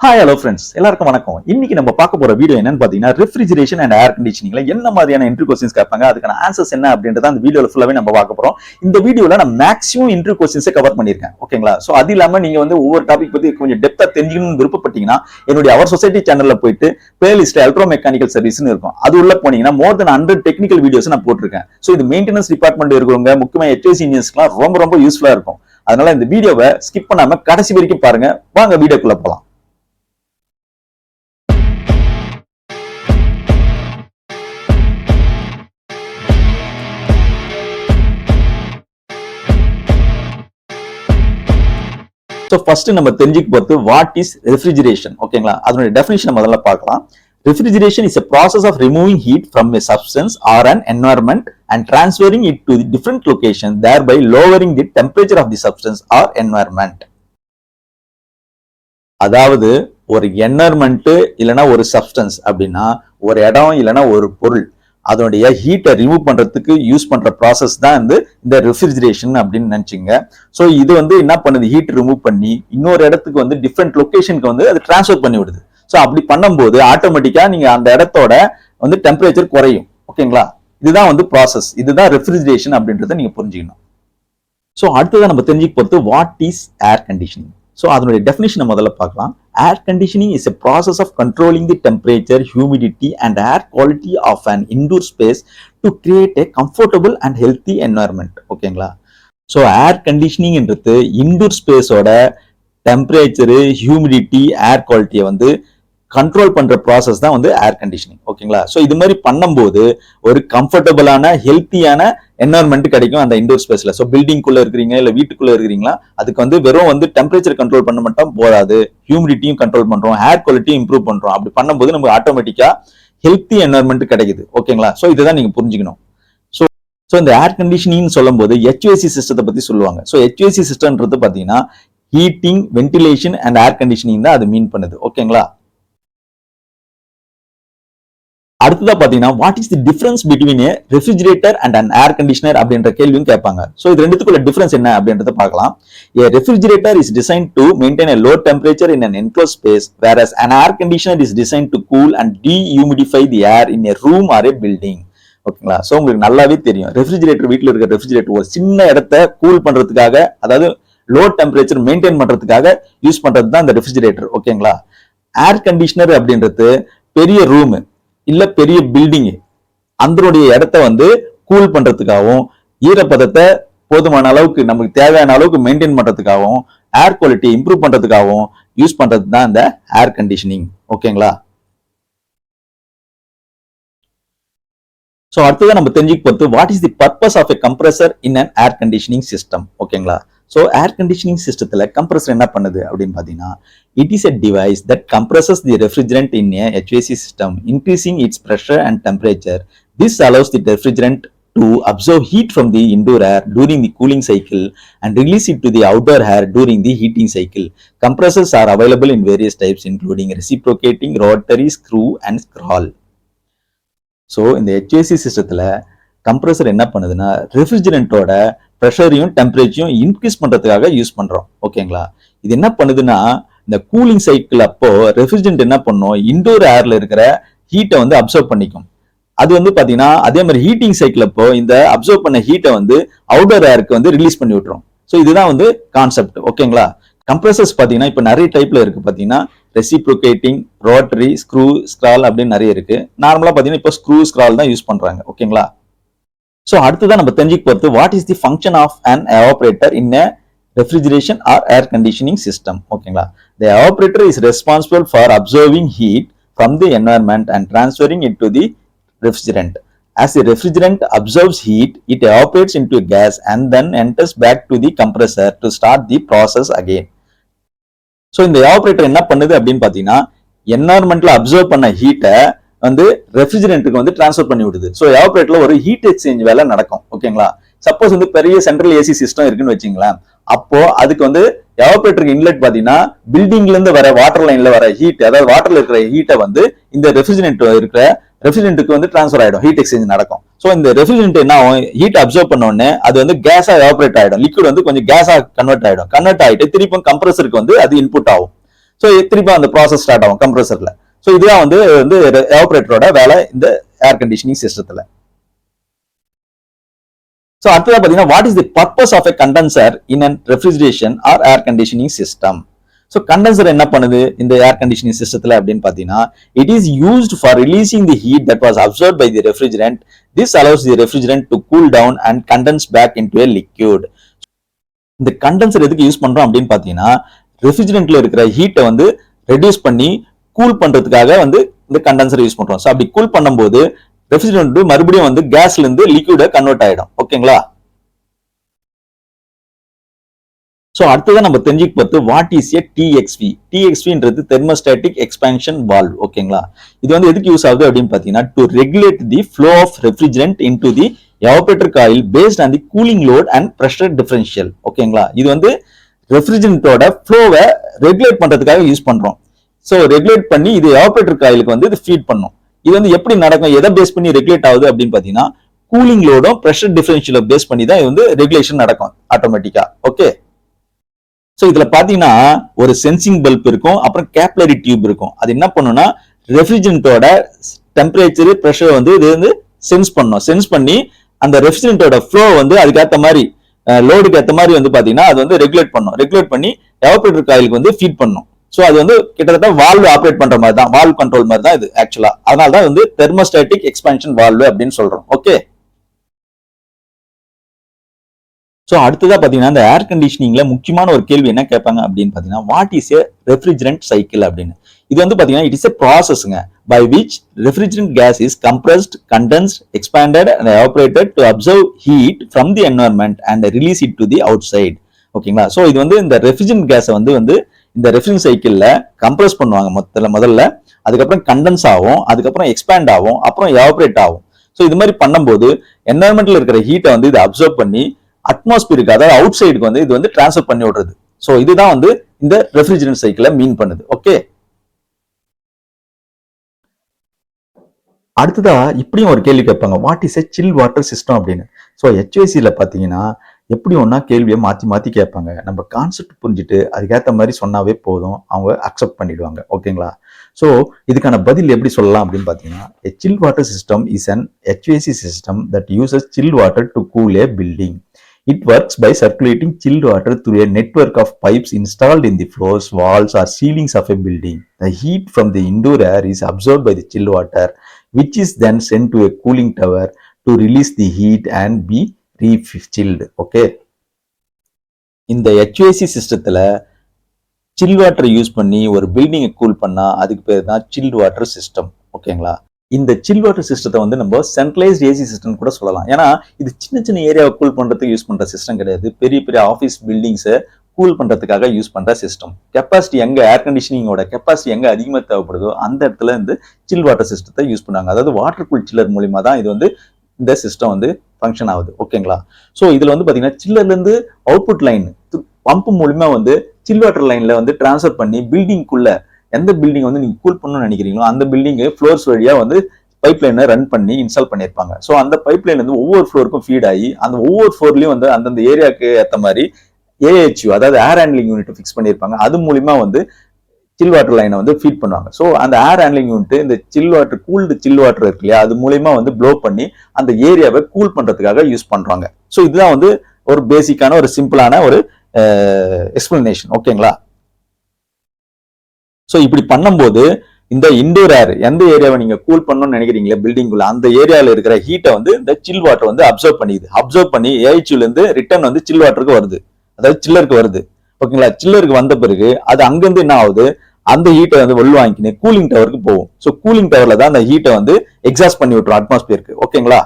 Hi hello friends, எல்லாருக்கும் வணக்கம். இன்னைக்கு நம்ம பார்க்க போற வீடியோ என்னன்னு பாத்தீங்கன்னா, ரெஃப்ரிஜரேஷன் அண்ட் ஏர் கண்டிஷனிங்ல என்ன மாதிரியான இன்டர்வியூ கொஸ்டின்ஸ் கேட்பாங்க, அதுக்கான ஆன்சர்ஸ் என்ன அப்படின்றத அந்த வீடியோல ஃபுல்லாவே நம்ம பார்க்க போறோம். இந்த வீடியோல நான் மேக்ஸிமம் இன்டர்வியூ கொஸ்டின்ஸை கவர் பண்ணிருக்கேன். ஓகேங்களா? சோ அது இல்லாம நீங்க ஒவ்வொரு டாபிக் பத்தி கொஞ்சம் டெப்தா தெரிஞ்சுக்கணும்னு விருப்பப்பட்டீங்கன்னா, என்னுடைய அவர் சொசைட்டி சேனல்ல போயிட்டு பிளேலிஸ்ட் எலக்ட்ரோ மெக்கானிக்கல் சர்வீஸ்னு இருக்கும். அது உள்ள போனீங்கன்னா மோர் தென் 100 டெக்னிக்கல் வீடியோஸ் நான் போட்டிருக்கேன். சோ இது மெயின்டெனன்ஸ் டிபார்ட்மெண்ட் இருக்கிறவங்க, முக்கியமா HVAC இன்ஜினியர்ஸ்க்குலாம் ரொம்ப யூஸ்ஃபுல்லா இருக்கும். அதனால இந்த வீடியோவை ஸ்கிப் பண்ணாம கடைசி வரைக்கும் பாருங்க. வாங்க வீடியோக்குள்ள போலாம். So first நம்ம தெரிஞ்சுக்க போறது வாட் இஸ் ரெஃப்ரிஜரேஷன். ஓகேங்களா? அதோட டெஃபினிஷன் முதல்ல பார்க்கலாம். Refrigeration is a process of removing heat from a substance or an environment and transferring it to the different location, thereby lowering the temperature of the substance or environment. அதாவது ஒரு environment இல்லனா ஒரு substance அப்படின்னா ஒரு இடம் இல்லனா ஒரு பொருள் அதோடைய ஹீட்டை ரிமூவ் பண்றதுக்கு யூஸ் பண்ற ப்ராசஸ் தான் இந்த ரெஃப்ரிஜரேஷன் அப்படின்னு நினைச்சீங்க. ஸோ இது என்ன பண்ணுது, ஹீட் ரிமூவ் பண்ணி இன்னொரு இடத்துக்கு டிஃப்ரெண்ட் லொகேஷனுக்கு அது டிரான்ஸ்ஃபர் பண்ணி விடுது. ஸோ அப்படி பண்ணும்போது ஆட்டோமேட்டிக்கா நீங்க அந்த இடத்தோட டெம்பரேச்சர் குறையும். ஓகேங்களா? இதுதான் ப்ராசஸ், இதுதான் ரெஃப்ரிஜரேஷன் அப்படின்றத நீங்க புரிஞ்சுக்கணும். ஸோ அடுத்ததான் நம்ம தெரிஞ்சுக்க போறது what is air conditioning. So அதனுடைய டெஃபினிஷனை முதல்ல பார்க்கலாம். Air conditioning is a process of controlling the temperature, humidity and air quality of an indoor space to create a comfortable and healthy environment. ஓகேங்களா? ஸோ ஏர் கண்டிஷனிங் என்றது indoor ஸ்பேஸோட temperature, humidity, ஏர் குவாலிட்டியை control பண்ற process தான் air conditioning. ஓகேங்களா? So இது மாதிரி பண்ணும்போது ஒரு கம்ஃபர்டபுளான ஹெல்த்தியான என்வரன்மெண்ட் கிடைக்கும் அந்த இண்டோர் ஸ்பேஸ்ல. ஸோ பில்டிங்குள்ள இருக்கிறீங்க இல்ல வீட்டுக்குள்ள இருக்கிறீங்களா, அதுக்கு வெறும் டெம்பரேச்சர் கண்ட்ரோல் பண்ண மட்டும் போதாது, ஹியூமிடிட்டியும் கண்ட்ரோல் பண்றோம், ஏர் குவாலிட்டியும் இம்ப்ரூவ் பண்றோம். அப்படி பண்ணும்போது நமக்கு ஆட்டோமேட்டிக்கா ஹெல்த்தி என்வரன்மெண்ட் கிடைக்குது. ஓகேங்களா? ஸோ இதுதான் நீங்க புரிஞ்சுக்கணும். ஸோ இந்த ஏர் கண்டிஷனிங் சொல்லும் போது HVAC சிஸ்டத்தை பத்தி சொல்லுவாங்க. ஸோ HVAC சிஸ்டம்ன்றது பாத்தீங்கன்னா heating, ventilation and air conditioning தான் அது மீன் பண்ணுது. ஓகேங்களா? அடுத்ததா பாத்தீங்கன்னா what is the difference between A refrigerator and an air conditioner அப்படின்ற கேள்வியும் கேட்பாங்க. சோ இது ரெண்டுத்துக்குள்ள டிஃபரன்ஸ் என்ன அப்படின்றத பார்க்கலாம். A refrigerator is designed to maintain a low temperature in an enclosed space, whereas an air conditioner is designed to cool and dehumidify the air in a room or a building. ஓகேங்களா? So உங்களுக்கு நல்லாவே தெரியும், refrigerator, வீட்டுல இருக்க refrigerator ஒரு சின்ன இடத்தை cool பண்றதுக்காக, அதாவது லோ டெம்பரேச்சர் மெயின்டைன் பண்றதுக்காக யூஸ் பண்றது தான் இந்த ரெஃப்ரிஜரேட்டர். ஓகேங்களா? ஏர் கண்டிஷனர் அப்படின்றது பெரிய ரூம் இல்ல பெரிய பில்டிங் அதனுடைய இடத்தை கூல் பண்றதுக்காகவும், ஈரப்பதத்தை போதுமான அளவுக்கு நமக்கு தேவையான அளவுக்கு மெயின்டைன் பண்றதுக்காகவும், ஏர் குவாலிட்டி இம்ப்ரூவ் பண்றதுக்காகவும் யூஸ் பண்றது தான் இந்த ஏர் கண்டிஷனிங். ஓகேங்களா? சோ அடுத்தது நம்ம தெரிஞ்சுக்க போறது what is the purpose of a compressor in an air conditioning system. ஓகேங்களா? ஸோ ஏர் கண்டிஷனிங் சிஸ்டத்தில் கம்ப்ரஸர் என்ன பண்ணுது அப்படின்னு பார்த்தீங்கன்னா, it is a device that compresses the refrigerant in a HVAC system, increasing its pressure and temperature. This allows the refrigerant to absorb heat from the indoor air during the cooling cycle and release it to the outdoor air during the heating cycle. Compressors are available in various types including reciprocating, rotary, screw and scroll. So இந்த HVAC சிஸ்டத்தில் compressor என்ன பண்ணுதுன்னா ரெஃப்ரிஜரண்டோட ப்ரெஷரையும் டெம்பரேச்சரையும் increase பண்றதுக்காக use பண்றோம். ஓகேங்களா? இது என்ன பண்ணுதுன்னா இந்த கூலிங் சைக்கிள் அப்போ ரெஃப்ரிஜரண்ட் என்ன பண்ணும், இண்டோர் ஏர்ல இருக்கிற ஹீட்டை அப்சர்வ் பண்ணிக்கும். அது பாத்தீங்கன்னா அதே மாதிரி ஹீட்டிங் சைக்கிள் அப்போ இந்த அப்சர்வ் பண்ண ஹீட்டை அவுட்டோர் ஏருக்கு ரிலீஸ் பண்ணி விட்டுரும். ஸோ இதுதான் கான்செப்ட். ஓகேங்களா? கம்ப்ரஸர்ஸ் பாத்தீங்கன்னா இப்ப நிறைய டைப்ல இருக்கு. பாத்தீங்கன்னா ரெசிப்ரோகேட்டிங், ரோட்டரி, ஸ்க்ரூ, ஸ்க்ரால் அப்படின்னு நிறைய இருக்கு. நார்மலா பாத்தீங்கன்னா இப்போ ஸ்க்ரூ, ஸ்க்ரால் தான் யூஸ் பண்றாங்க. ஓகேங்களா? சோ அடுத்ததான் நம்ம தெரிஞ்சுக்க போறது what is the function of an evaporator in a refrigeration or air conditioning system. ஓகேங்களா? The evaporator is responsible for absorbing heat from the environment and transferring it to the refrigerant. As the refrigerant absorbs heat, it evaporates into a gas and then enters back to the compressor to start the process again. So இந்த evaporator என்ன பண்ணுது அப்படின்னு பாத்தீங்கன்னா, என்வயர்மெண்ட்ல observe பண்ண ஹீட்டை ரெஃப்ரிஜரண்ட்டுக்கு transfer பண்ணி விடுது. So எவாபரேட்டர்ல ஒரு ஹீட் எக்ஸ்சேஞ்ச் வேலை நடக்கும். ஓகேங்களா? சப்போஸ் பெரிய சென்ட்ரல் AC சிஸ்டம் இருக்குன்னு வச்சுங்களேன், அப்போ அதுக்கு எவாபரேட்டருக்கு இன்லெட் பாத்தீங்கன்னா பில்டிங்ல இருந்து வர வாட்டர் லைன்ல வர ஹீட், அதாவது வாட்டர்ல இருக்கிற ஹீட்டை இந்த ரெஃப்ரிஜரண்ட்டுக்கு டிரான்ஸ்ஃபர் ஆயிடும், ஹீட் எக்ஸ்சேஞ்ச் நடக்கும். ஸோ இந்த ரெஃப்ரிஜரண்ட் என்ன ஆகும், ஹீட் அப்சர்வ் பண்ண உடனே அது கேஸா எவாபரேட் ஆயிடும், லிக்விட் கொஞ்சம் கேஸா கன்வெர்ட் ஆயிடும். கன்வெர்ட் ஆயிட்டு திருப்பி கம்ப்ரஸருக்கு அது இன்புட் ஆகும். ஸோ திருப்பி அந்த ப்ராசஸ் ஸ்டார்ட் ஆகும் கம்ப்ரஸர்ல. ஸோ இதுதான் வந்து எவாபரேட்டரோட வேலை இந்த ஏர் கண்டிஷனிங் சிஸ்டத்துல. ஸோ அடுத்ததா பாத்தீங்கன்னா what is the purpose of a condenser in an refrigeration or air conditioning system. So condenser என்ன பண்ணுது இந்த ஏர் கண்டிஷனிங் சிஸ்டத்துல அப்படின்னு பாத்தீங்கன்னா it is used for releasing the heat that was absorb by the refrigerant. This allows the refrigerant to cool down and condense back into a liquid. இந்த condenser எதுக்கு use பண்றோம் அப்படின்னு பாத்தீங்கன்னா ரெஃப்ரிஜரண்ட்ல இருக்கிற ஹீட்டை வந்து ரெடியூஸ் பண்ணி கூல் பண்றதுக்காக வந்து இந்த கண்டென்சர் யூஸ் பண்றோம். ஸோ அப்படி கூல் பண்ணும்போது ரெஃப்ரிஜரண்ட் மறுபடியும் வந்து கேஸ்ல இருந்து லிக்விட கன்வெர்ட் ஆயிடும். ஓகேங்களா? ஸோ அடுத்ததான் நம்ம தெரிஞ்சுக்க பார்த்து வாட் இஸ் ஏ டிஎக்ஸ்வி. டிஎக்ஸ்வின்றது தெர்மோஸ்டாட்டிக் எக்ஸ்பான்ஷன் வால்வ். ஓகேங்களா? இது வந்து எதுக்கு யூஸ் ஆகுது அப்படின்னு பாத்தீங்கன்னா to regulate the flow of refrigerant into the evaporator coil based on the cooling load and pressure differential. ஓகேங்களா? இது வந்து ரெஃப்ரிஜரண்டோட ஃப்ளோவை ரெகுலேட் பண்றதுக்காக யூஸ் பண்றோம். ஸோ ரெகுலேட் பண்ணி இது எவாபரேட்டர் காயிலுக்கு வந்து இது ஃபீட் பண்ணும். இது வந்து எப்படி நடக்கும், எதை பேஸ் பண்ணி ரெகுலேட் ஆகுது அப்படின்னு பாத்தீங்கன்னா கூலிங் லோடும் பிரஷர் டிஃபரன்ஷியல பேஸ் பண்ணி தான் இது வந்து ரெகுலேஷன் நடக்கும் ஆட்டோமேட்டிக்கா. ஓகே. ஸோ இதுல பாத்தீங்கன்னா ஒரு சென்சிங் பல்ப் இருக்கும், அப்புறம் கேப்லரி டியூப் இருக்கும். அது என்ன பண்ணும்னா ரெஃப்ரிஜரண்டோட டெம்பரேச்சர் பிரஷர் வந்து இது வந்து சென்ஸ் பண்ணும். சென்ஸ் பண்ணி அந்த ரெஃப்ரிஜரண்டோட ஃப்ளோ வந்து அதுக்கேற்ற மாதிரி லோடுக்கு ஏற்ற மாதிரி வந்து பாத்தீங்கன்னா அது வந்து ரெகுலேட் பண்ணும். ரெகுலேட் பண்ணி எவாபரேட்டர் காயிலுக்கு வந்து ஃபீட் பண்ணும். ஸோ அது வந்து கிட்டத்தட்ட வால்வ் ஆப்ரேட் பண்ற மாதிரி தான், வால்வ் கண்ட்ரோல் மாதிரி தான் இது ஆக்சுவலா. அதனால தான் வந்து தெர்மோஸ்டாட்டிக் எக்ஸ்பான்ஷன் வால்வ் அப்படின்னு சொல்றோம். ஓகே. ஸோ அடுத்ததா பாத்தீங்கன்னா இந்த ஏர் கண்டிஷனிங்ல முக்கியமான ஒரு கேள்வி என்ன கேட்பாங்க அப்படின்னு பாத்தீங்கன்னா what is a refrigerant cycle அப்படின்னு. இது வந்து பாத்தீங்கன்னா இட் இஸ் ஏ ப்ராசஸ்ங்க by which refrigerant gas is compressed, condensed, expanded and evaporated to absorb heat from the environment and release it to the outside. ஓகேங்களா? ஸோ இது வந்து இந்த refrigerant கேஸை வந்து இந்த ரெஃப்ரிஜரண்ட் சைக்கிள்ல கம்ப்ரஸ் பண்ணுவாங்க முதல்ல. அதுக்கப்புறம் கண்டென்ஸ் ஆகும், அதுக்கப்புறம் எக்ஸ்பேண்ட் ஆகும், அப்புறம் எவாபரேட் ஆகும். ஸோ இது மாதிரி பண்ணும்போது என்வரன்மெண்ட்ல இருக்கிற ஹீட்டை வந்து இது அப்சர்வ் பண்ணி அட்மாஸ்பியருக்கு, அதாவது அவுட் சைடுக்கு வந்து இது வந்து டிரான்ஸ்ஃபர் பண்ணி விடுறது. ஸோ இதுதான் வந்து இந்த ரெஃப்ரிஜரண்ட் சைக்கிளை மீன் பண்ணுது. ஓகே. அடுத்ததா இப்படியும் ஒரு கேள்வி கேட்பாங்க what is a chill water system அப்படின்னு. ஸோ HVACல பாத்தீங்கன்னா எப்படி ஒன்னா கேள்வியை மாத்தி கேட்பாங்க. நம்ம கான்செப்ட் புரிஞ்சுட்டு அதுக்கேற்ற மாதிரி சொன்னாவே போதும், அவங்க அக்செப்ட் பண்ணிடுவாங்க. ஓகேங்களா? ஸோ இதுக்கான பதில் எப்படி சொல்லலாம் அப்படின்னு பாத்தீங்கன்னா a chill water system is an HVAC system that uses chilled water to cool a building. It works by circulating chilled water through a network of pipes installed in the floors, walls or ceilings of a building. The heat from the indoor air is absorbed by the chilled water, which is then sent to a cooling tower to release the heat and be re-chilled. Okay. இந்த HVAC சிஸ்டத்துல சில் water use பண்ணி ஒரு பில்டிங்கை cool பண்ணா அதுக்கு பேர் தான் silt water system. ஓகேங்களா? இந்த சில் வாட்டர் சிஸ்டத்தை வந்து நம்ம சென்ட்ரலைஸ்ட் ஏசி சிஸ்டம் கூட சொல்லலாம். ஏன்னா இது சின்ன ஏரியாவை கூல் பண்றதுக்கு யூஸ் பண்ற சிஸ்டம் கிடையாது, பெரிய ஆஃபீஸ் பில்டிங்ஸை கூல் பண்றதுக்காக யூஸ் பண்ற சிஸ்டம். கெப்பாசிட்டி எங்க ஏர் கண்டிஷனிங்கோட கெப்பாசிட்டி எங்க அதிகமாக தேவைப்படுதோ அந்த இடத்துல இருந்து சில் வாட்டர் சிஸ்டத்தை யூஸ் பண்ணாங்க. அதாவது வாட்டர் கூல் சில்லர் மூலியமா தான் இது வந்து இந்த சிஸ்டம் வந்து ஃபங்க்ஷன் ஆகுது. ஓகேங்களா? ஸோ இதுல வந்து பாத்தீங்கன்னா சில்லர்ல இருந்து அவுட்புட் லைன் பம்ப் மூலியமா வந்து சில் வாட்டர் லைன்ல வந்து டிரான்ஸ்ஃபர் பண்ணி பில்டிங்குள்ள எந்த பில்டிங் வந்து நீங்க கூல் பண்ணணும்னு நினைக்கிறீங்களோ அந்த பில்டிங் ஃப்ளோர்ஸ் வழியா வந்து பைப் லைனை ரன் பண்ணி இன்ஸ்டால் பண்ணியிருப்பாங்க. ஸோ அந்த பைப் லைன் வந்து ஒவ்வொரு ஃப்ளோருக்கும் ஃபீட் ஆகி அந்த ஒவ்வொரு ஃப்ளோர்லயும் வந்து அந்தந்த ஏரியாவுக்கு ஏற்ற மாதிரி AHU அதாவது ஏர் ஹேண்ட்லிங் யூனிட் ஃபிக்ஸ் பண்ணியிருப்பாங்க. அது மூலியமா வந்து சில் வாட்டர் லைனை வந்து ஃபீட் பண்ணுவாங்க. ஸோ அந்த ஏர் ஹேண்ட்லிங் யூனிட் இந்த சில் வாட்டர் கூல்டு சில் வாட்டர் இருக்கு இல்லையா, அது மூலியமா வந்து ப்ளோ பண்ணி அந்த ஏரியாவை கூல் பண்றதுக்காக யூஸ் பண்றாங்க. ஸோ இதுதான் வந்து ஒரு பேசிக்கான ஒரு சிம்பிளான ஒரு எக்ஸ்பிளனேஷன். ஓகேங்களா? ஸோ இப்படி பண்ணும்போது இந்த இண்டோர் ஏர் எந்த ஏரியாவை நீங்க கூல் பண்ணணும்னு நினைக்கிறீங்களா பில்டிங்குள்ள அந்த ஏரியாவில் இருக்கிற ஹீட்டை வந்து இந்த சில் வாட்டர் வந்து அப்சர்வ் பண்ணிக்குது. அப்சர்வ் பண்ணி AHUல இருந்து ரிட்டர்ன் வந்து சில் வாட்டருக்கு வருது, அதாவது சில்லருக்கு வருது. ஓகேங்களா? சில்லருக்கு வந்த பிறகு அது அங்கிருந்து என்ன ஆகுது, அந்த ஹீட்டை வந்து வாங்கிக்கின்னு கூலிங் டவருக்கு போகும். ஸோ கூலிங் டவர்ல தான் அந்த ஹீட்டை வந்து எக்ஸாஸ்ட் பண்ணி விட்டுரும் அட்மாஸ்பியருக்கு. ஓகேங்களா?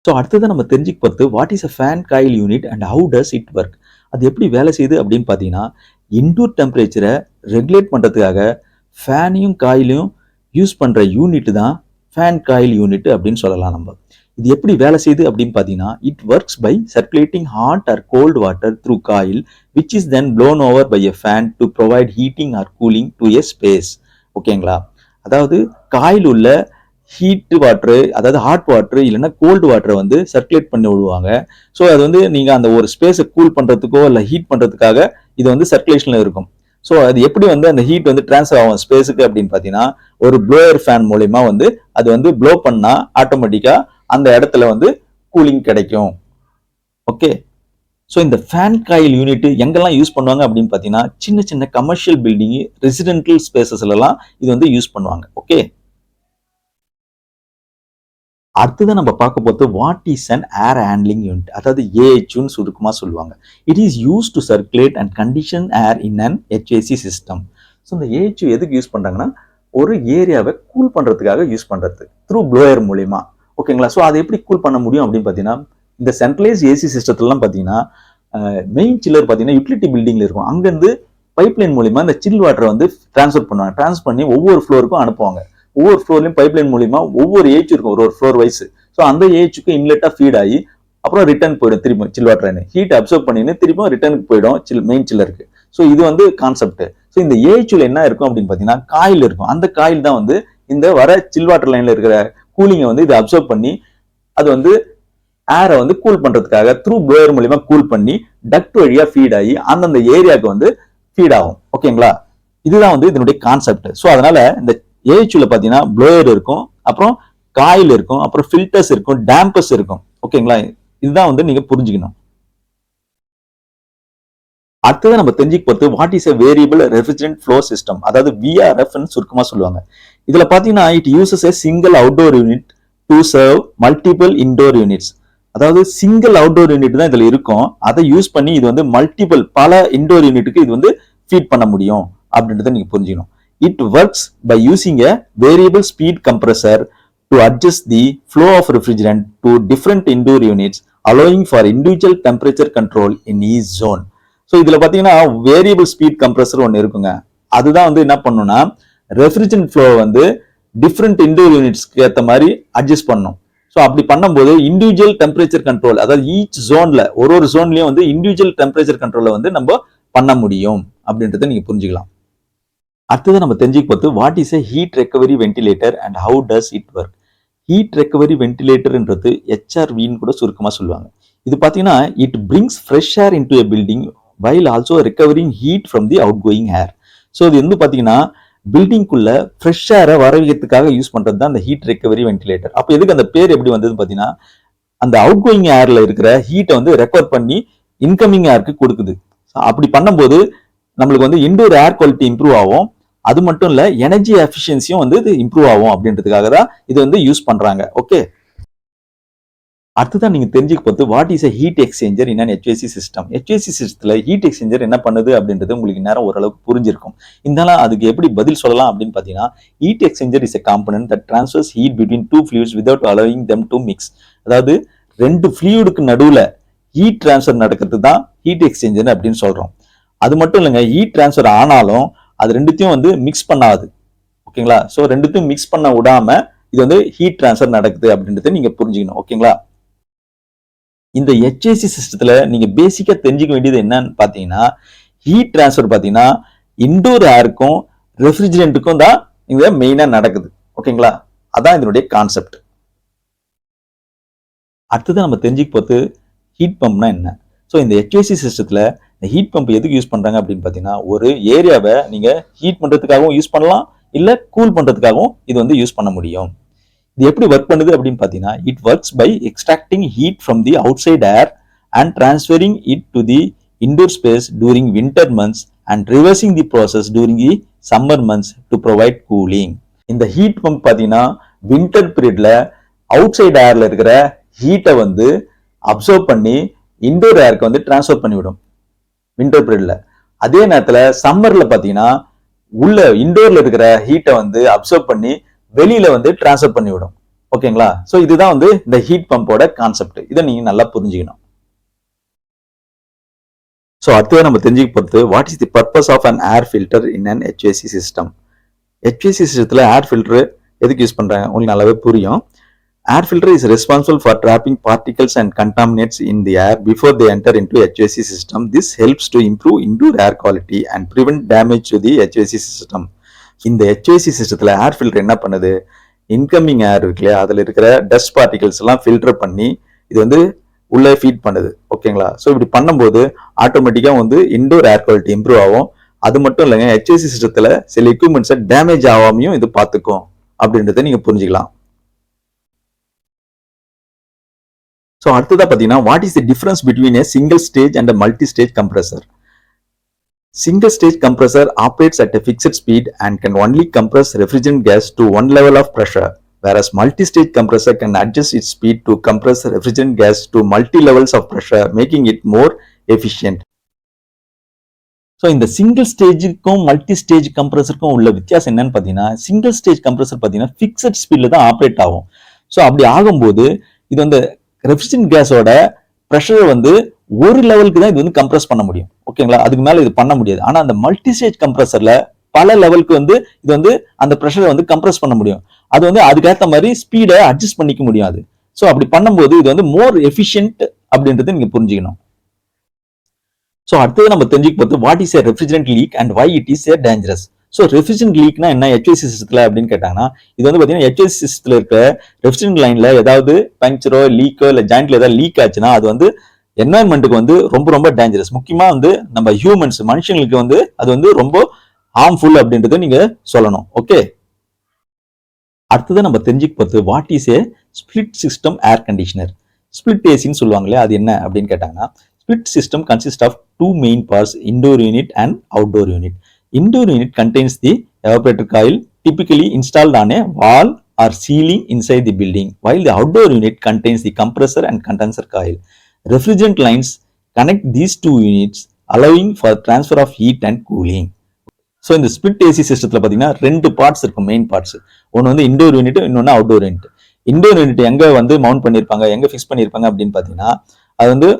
ஸோ அடுத்தது நம்ம தெரிஞ்சுக்க பார்த்து what is a fan coil unit and how does it work. அது எப்படி வேலை செய்யுது அப்படின்னு பார்த்தீங்கன்னா இன்டோர் டெம்பரேச்சரை ரெகுலேட் பண்ணுறதுக்காக ஃபேனையும் காயிலையும் யூஸ் பண்ணுற யூனிட் தான் ஃபேன் காயில் யூனிட் அப்படின்னு சொல்லலாம். நம்ம இது எப்படி வேலை செய்யுது அப்படின்னு பார்த்தீங்கன்னா it works by circulating hot or cold water through coil which is then blown over by a fan to provide heating or cooling to a space. ஓகேங்களா? அதாவது காயில் உள்ள ஹீட் வாட்டர், அதாவது ஹாட் வாட்டர் இல்லைன்னா cold வாட்டரை வந்து circulate பண்ணி விடுவாங்க. So அது வந்து நீங்க அந்த ஒரு ஸ்பேஸை கூல் பண்றதுக்கோ இல்லை ஹீட் பண்றதுக்காக இது வந்து சர்க்குலேஷன்ல இருக்கும். ஸோ அது எப்படி வந்து அந்த ஹீட் வந்து டிரான்ஸ்ஃபர் ஆகும் ஸ்பேஸுக்கு அப்படின்னு பார்த்தீங்கன்னா, ஒரு ப்ளோயர் ஃபேன் மூலியமா வந்து அது வந்து ப்ளோ பண்ணா ஆட்டோமேட்டிக்கா அந்த இடத்துல வந்து கூலிங் கிடைக்கும். ஓகே. ஸோ இந்த ஃபேன் காயில் யூனிட் எங்கெல்லாம் யூஸ் பண்ணுவாங்க அப்படின்னு பார்த்தீங்கன்னா, சின்ன சின்ன கமர்ஷியல் பில்டிங், ரெசிடென்டல் ஸ்பேசஸ்லாம் இது வந்து யூஸ் பண்ணுவாங்க. ஓகே. அடுத்ததான் நம்ம பார்க்க போகிறது what is an air handling unit, அதாவது ஏஹெச்யூன்னு சுருக்கமாக சொல்லுவாங்க. It is use to circulate and condition air in an HAC system. So இந்த ஏஹெச்யூ எதுக்கு யூஸ் பண்ணுறாங்கன்னா, ஒரு ஏரியாவை கூல் பண்ணுறதுக்காக யூஸ் பண்ணுறது த்ரூ ப்ளோயர் மூலியமா. ஓகேங்களா. ஸோ அதை எப்படி கூல் பண்ண முடியும் அப்படின்னு பார்த்தீங்கன்னா, இந்த சென்ட்ரலைஸ் ஏசி சிஸ்டத்துலலாம் பார்த்தீங்கன்னா மெயின் சில்லர் பார்த்தீங்கன்னா யூட்டிலிட்டி பில்டிங்ல இருக்கும். அங்கேருந்து பைப்லைன் மூலியமா இந்த சில் வாட்டரை வந்து டிரான்ஸ்ஃபர் பண்ணுவாங்க. டிரான்ஸ்ஃபர் பண்ணி ஒவ்வொரு ஃப்ளோருக்கும் அனுப்புவாங்க. ஒவ்வொரு ஃப்ளோர்லையும் பைப்லைன் மூலியமா ஒவ்வொரு ஏஹெச் இருக்கும், ஒரு ஃப்ளோர் வைஸ். ஸோ அந்த ஏஹெச்சுக்கு இன்லெட்டா ஃபீட் ஆகி அப்புறம் ரிட்டர்ன் போயிடும். திரும்ப சில் வாட்டர் ஹீட் அப்சர்வ் பண்ணின்னு திரும்ப ரிட்டர்னுக்கு போயிடும் மெயின் சில்லருக்கு. ஸோ இது வந்து கான்செப்ட். ஸோ இந்த ஏஹெச்ல என்ன இருக்கும் அப்படின்னு பார்த்தீங்கன்னா, காயில் இருக்கும். அந்த காயில் தான் வந்து இந்த வர சில் வாட்டர் லைன்ல இருக்கிற கூலிங்கை வந்து இதை அப்சர்வ் பண்ணி அது வந்து ஏரை வந்து கூல் பண்றதுக்காக த்ரூ ப்ளோயர் மூலியமா கூல் பண்ணி டக்ட் வழியா ஃபீட் ஆகி அந்தந்த ஏரியாவுக்கு வந்து ஃபீட் ஆகும். ஓகேங்களா. இதுதான் வந்து இதனுடைய கான்செப்ட். ஸோ அதனால இந்த ஏஹெச்ல பாத்தீங்கன்னா ப்ளோயர் இருக்கும், அப்புறம் காயில் இருக்கும், அப்புறம் ஃபில்டர்ஸ் இருக்கும், டேம்பர்ஸ் இருக்கும். ஓகேங்களா. இதுதான் வந்து நீங்க புரிஞ்சுக்கணும். அடுத்தது நம்ம தெரிஞ்சுக்க போறது what is a variable refrigerant flow system, அதாவது VRF சுருக்கமா சொல்லுவாங்க. இதுல பாத்தீங்கன்னா it uses a single outdoor unit to serve multiple indoor units. அதாவது சிங்கிள் அவுட்டோர் யூனிட் தான் இதுல இருக்கும். அதை யூஸ் பண்ணி இது வந்து மல்டிபிள் பல இன்டோர் யூனிட்டுக்கு இது வந்து ஃபீட் பண்ண முடியும் அப்படின்றத நீங்க புரிஞ்சுக்கணும். It works by using a variable speed compressor to adjust the flow of refrigerant to different indoor units, allowing for individual temperature control in each zone. So இதுல பாத்தீங்கன்னா வேரியபிள் ஸ்பீட் கம்ப்ரஸர் ஒன்று இருக்குங்க. அதுதான் வந்து என்ன பண்ணும்னா ரெஃப்ரிஜரன்ட் ஃப்ளோ வந்து different indoor யூனிட்ஸ்க்கு ஏற்ற மாதிரி அட்ஜஸ்ட் பண்ணும். ஸோ அப்படி பண்ணும்போது இண்டிவிஜுவல் டெம்பரேச்சர் கண்ட்ரோல், அதாவது ஈச் ஜோன்ல ஒரு ஜோன்லயும் வந்து இண்டிவிஜுவல் டெம்பரேச்சர் கண்ட்ரோலை வந்து நம்ம பண்ண முடியும் அப்படின்றத நீங்க புரிஞ்சுக்கலாம். அடுத்தது நம்ம தெரிஞ்சுக்க போது what is a heat recovery ventilator and how does it work. Heat recovery வென்டிலேட்டர்ன்றது HRVன்னு கூட சுருக்கமா சொல்லுவாங்க. இது பாத்தீங்கன்னா it brings fresh air into a building while also recovering heat from the outgoing air. So இது வந்து பாத்தீங்கன்னா பில்டிங்குள்ள ஃப்ரெஷ் ஏரை வரவைக்கிறதுக்காக யூஸ் பண்றது தான் அந்த ஹீட் ரெக்கவரி வென்டிலேட்டர். அப்போ எதுக்கு அந்த பேர் எப்படி வந்தது பாத்தீங்கன்னா, அந்த அவுட் கோயிங் ஏர்ல இருக்கிற ஹீட்டை வந்து ரெக்கவர் பண்ணி இன்கமிங் ஏருக்கு கொடுக்குது. அப்படி பண்ணும்போது நம்மளுக்கு வந்து இன்டோர் ஏர் குவாலிட்டி இம்ப்ரூவ் ஆகும். அது மட்டும் இல்ல எனர்ஜி எஃபிஷியன்சியும் வந்து இது இம்ப்ரூவ் ஆகும் அப்படின்றதுக்காக தான் இது வந்து யூஸ் பண்றாங்க. ஓகே. அடுத்ததான் நீங்க தெரிஞ்சுக்க போது what is a heat exchanger in an HVAC system. HVAC சிஸ்டத்துல ஹீட் எக்ஸ்சேஞ்சர் என்ன பண்ணுது அப்படின்றது உங்களுக்கு நேரம் ஓரளவுக்கு புரிஞ்சிருக்கும். இருந்தாலும் அதுக்கு எப்படி பதில் சொல்லலாம் அப்படின்னு பாத்தீங்கன்னா, heat exchanger is a component that transfers heat between two fluids without allowing them to mix. அதாவது ரெண்டு ஃப்ளூயிடுக்கு நடுவுல ஹீட் டிரான்ஸ்ஃபர் நடக்கிறது தான் ஹீட் எக்ஸ்சேஞ்சர் அப்படின்னு சொல்றோம். அது மட்டும் இல்லைங்க, ஹீட் டிரான்ஸ்ஃபர் ஆனாலும் அது ரெண்டுத்தையும் வந்து மிக்ஸ் பண்ணாது. ஓகேங்களா. ஸோ ரெண்டுத்தையும் மிக்ஸ் பண்ண விடாம இது வந்து ஹீட் டிரான்ஸ்ஃபர் நடக்குது அப்படின்றத நீங்க புரிஞ்சுக்கணும். ஓகேங்களா. இந்த HVAC சிஸ்டத்துல நீங்க பேசிக்கா தெரிஞ்சுக்க வேண்டியது என்னன்னு பாத்தீங்கன்னா, ஹீட் டிரான்ஸ்ஃபர் பாத்தீங்கன்னா இன்டோர் ஏருக்கும் ரெஃப்ரிஜரண்ட்டுக்கும் தான் இங்க மெயினா நடக்குது. ஓகேங்களா. அதான் இதனுடைய கான்செப்ட். அடுத்தது நம்ம தெரிஞ்சுக்க போது ஹீட் பம்ப்னா என்ன. ஸோ இந்த HVAC சிஸ்டத்துல இந்த ஹீட் பம்ப் எதுக்கு யூஸ் பண்றாங்க அப்படின்னு பாத்தீங்கன்னா, ஒரு ஏரியாவை நீங்க ஹீட் பண்றதுக்காகவும் யூஸ் பண்ணலாம், இல்ல கூல் பண்றதுக்காகவும் இது வந்து யூஸ் பண்ண முடியும். இது எப்படி ஒர்க் பண்ணுது அப்படின்னு பாத்தீங்கன்னா, it works by extracting heat from the outside air and transferring it to the indoor space during winter months and reversing the process during the summer months to provide cooling. இந்த heat pump பாத்தீங்கன்னா winter பீரியட்ல outside ஏர்ல இருக்கிற ஹீட்டை வந்து observe பண்ணி indoor ஏருக்கு வந்து transfer பண்ணிவிடும் வின்டர் பீரியட்ல. அதே நேரத்துல சம்மர்ல பாத்தீங்கன்னா உள்ள இன்டோர்ல இருக்கிற ஹீட்டை வந்து அப்சர்வ் பண்ணி வெளியில வந்து டிரான்ஸ்ஃபர் பண்ணிவிடும். ஓகேங்களா. சோ இதுதான் வந்து இந்த ஹீட் பம்போட கான்செப்ட். இதை நீங்க நல்லா புரிஞ்சுக்கணும். சோ அடுத்து நம்ம தெரிஞ்சுக்க போறது what is the purpose of an air filter in an HVAC system. HVAC சிஸ்டத்துல ஏர் ஃபில்டர் எதுக்கு யூஸ் பண்றாங்க உங்களுக்கு நல்லாவே புரியும். Air filter is responsible for trapping particles and contaminants in the air before they enter into HVAC system. This helps to improve indoor air quality and prevent damage to the HVAC system. இந்த HVAC சிஸ்டத்துல air filter என்ன பண்ணுது, incoming ஏர் இருக்கு இல்லையா, அதுல இருக்கிற dust particles எல்லாம் filter பண்ணி இது வந்து உள்ளே ஃபீட் பண்ணுது. ஓகேங்களா? ஸோ இப்படி பண்ணும்போது ஆட்டோமேட்டிக்கா வந்து இன்டோர் ஏர் குவாலிட்டி இம்ப்ரூவ் ஆகும். அது மட்டும் இல்லைங்க, HVAC சிஸ்டத்துல சில எக்யூப்மெண்ட்ஸை டேமேஜ் ஆகாமையும் இது பார்த்துக்கும் அப்படின்றத நீங்க புரிஞ்சுக்கலாம். ஸோ அடுத்ததா பார்த்தீங்கன்னா, what is the difference between A single stage and multi stage compressor? Single stage compressor operates at a fixed speed and can only compress refrigerant gas to one level of pressure, whereas multi-stage compressor can adjust its speed to compress refrigerant gas to multi levels of pressure, making it more efficient. So இந்த single ஸ்டேஜுக்கும் multi stage கம்ப்ரஸருக்கும் உள்ள வித்தியாசம் என்னன்னு பார்த்தீங்கன்னா, single stage compressor பார்த்தீங்கன்னா fixed ஸ்பீடில் தான் operate ஆகும். So அப்படி ஆகும்போது இது வந்து ரெஃப்ரிஜரன்ட் கேஸோட ப்ரெஷரை வந்து ஒரு லெவலுக்கு தான் இது வந்து கம்ப்ரஸ் பண்ண முடியும். ஓகேங்களா? அதுக்கு மேல இது பண்ண முடியாது. ஆனா அந்த மல்டி ஸ்டேஜ் கம்ப்ரஸர்ல பல லெவலுக்கு வந்து இது வந்து அந்த ப்ரெஷரை வந்து கம்ப்ரஸ் பண்ண முடியும். அது வந்து அதுக்கேற்ற மாதிரி ஸ்பீடை அட்ஜஸ்ட் பண்ணிக்க முடியாது. ஸோ அப்படி பண்ணும்போது இது வந்து மோர் எஃபிஷியன்ட் அப்படின்றத நீங்க புரிஞ்சுக்கணும். ஸோ அடுத்தது நம்ம தெரிஞ்சுக்க போது what is a refrigerant leak and why it is a dangerous. So refrigerant லீக்னா என்ன HVAC சிஸ்டத்துல அப்படின்னு கேட்டாங்கன்னா, இது வந்து பாத்தீங்கன்னா HVAC சிஸ்டத்துல இருக்க ரெஃப்ரிஜரன்ட் லைன்ல ஏதாவது பங்க்சரோ லீக்கோ இல்ல ஜாயிண்ட்ல ஏதாவது லீக் ஆச்சுன்னா அது வந்து என்வாயன்மெண்ட்டுக்கு வந்து ரொம்ப ரொம்ப டேஞ்சரஸ். முக்கியமா வந்து நம்ம ஹியூமன்ஸ் மனுஷங்களுக்கு வந்து அது வந்து ரொம்ப ஹார்ம்ஃபுல் அப்படின்றத நீங்க சொல்லணும். ஓகே, அடுத்தது நம்ம தெரிஞ்சுக்க போது what is a split system air conditioner. Split ஏசின்னு சொல்லுவாங்க இல்லையா, அது என்ன அப்படின்னு கேட்டாங்கன்னா, split system consists of two main parts, indoor unit and outdoor unit. Indoor unit contains the evaporator coil typically installed on a wall or ceiling inside the building, while the outdoor unit contains the compressor and condenser coil. Refrigerant lines connect these two units, allowing for transfer of heat and cooling. So இந்த split AC சிஸ்டத்தில் பார்த்தீங்கன்னா ரெண்டு parts இருக்கும், main parts. ஒன்று வந்து indoor unit, இன்னொன்று outdoor unit. Indoor unit எங்கே வந்து மவுண்ட் பண்ணியிருப்பாங்க, எங்கே ஃபிக்ஸ் பண்ணியிருப்பாங்க அப்படின்னு பார்த்தீங்கன்னா, அது வந்து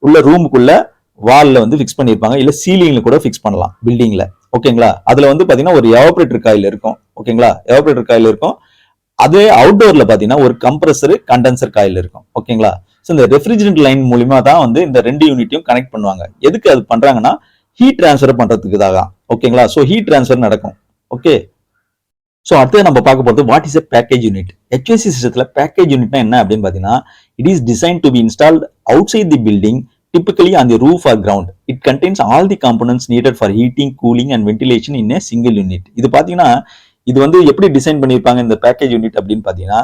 உள்ள ரூமுக்குள்ள வால்ல வந்து ஃபிக்ஸ் பண்ணியிருப்பாங்க, இல்ல சீலிங்ல கூட ஃபிக்ஸ் பண்ணலாம் பில்டிங்ல. ஓகேங்களா? அதுல வந்து பாத்தீங்கன்னா ஒரு எவாபரேட்டர் காயில் இருக்கும். ஓகேங்களா? எவாபரேட்டர் காயில் இருக்கும். அதே அவுட்டோர்ல பாத்தீங்கன்னா ஒரு கம்ப்ரஸர் கண்டென்சர் காயில் இருக்கும். ஓகேங்களா? ஸோ இந்த ரெஃப்ரிஜரன்ட் லைன் மூலியமா தான் வந்து இந்த ரெண்டு யூனிட்டையும் கனெக்ட் பண்ணுவாங்க. எதுக்கு அது பண்றாங்கன்னா, ஹீட் டிரான்ஸ்ஃபர் பண்றதுக்கு தான். ஓகேங்களா? ஸோ ஹீட் டிரான்ஸ்ஃபர் நடக்கும். ஓகே, ஸோ அடுத்து நம்ம பார்க்க போகிறது what is a package unit. HVAC சிஸ்டத்தில் பேக்கேஜ் யூனிட்னா என்ன அப்படின்னு பார்த்தீங்கன்னா, it is design to be installed outside the building, typically on the roof or ground. It contains all the components needed for heating, cooling and ventilation in a single unit. இது பார்த்தீங்கன்னா, இது வந்து எப்படி design பண்ணியிருப்பாங்க இந்த package unit அப்படின்னு பார்த்தீங்கன்னா,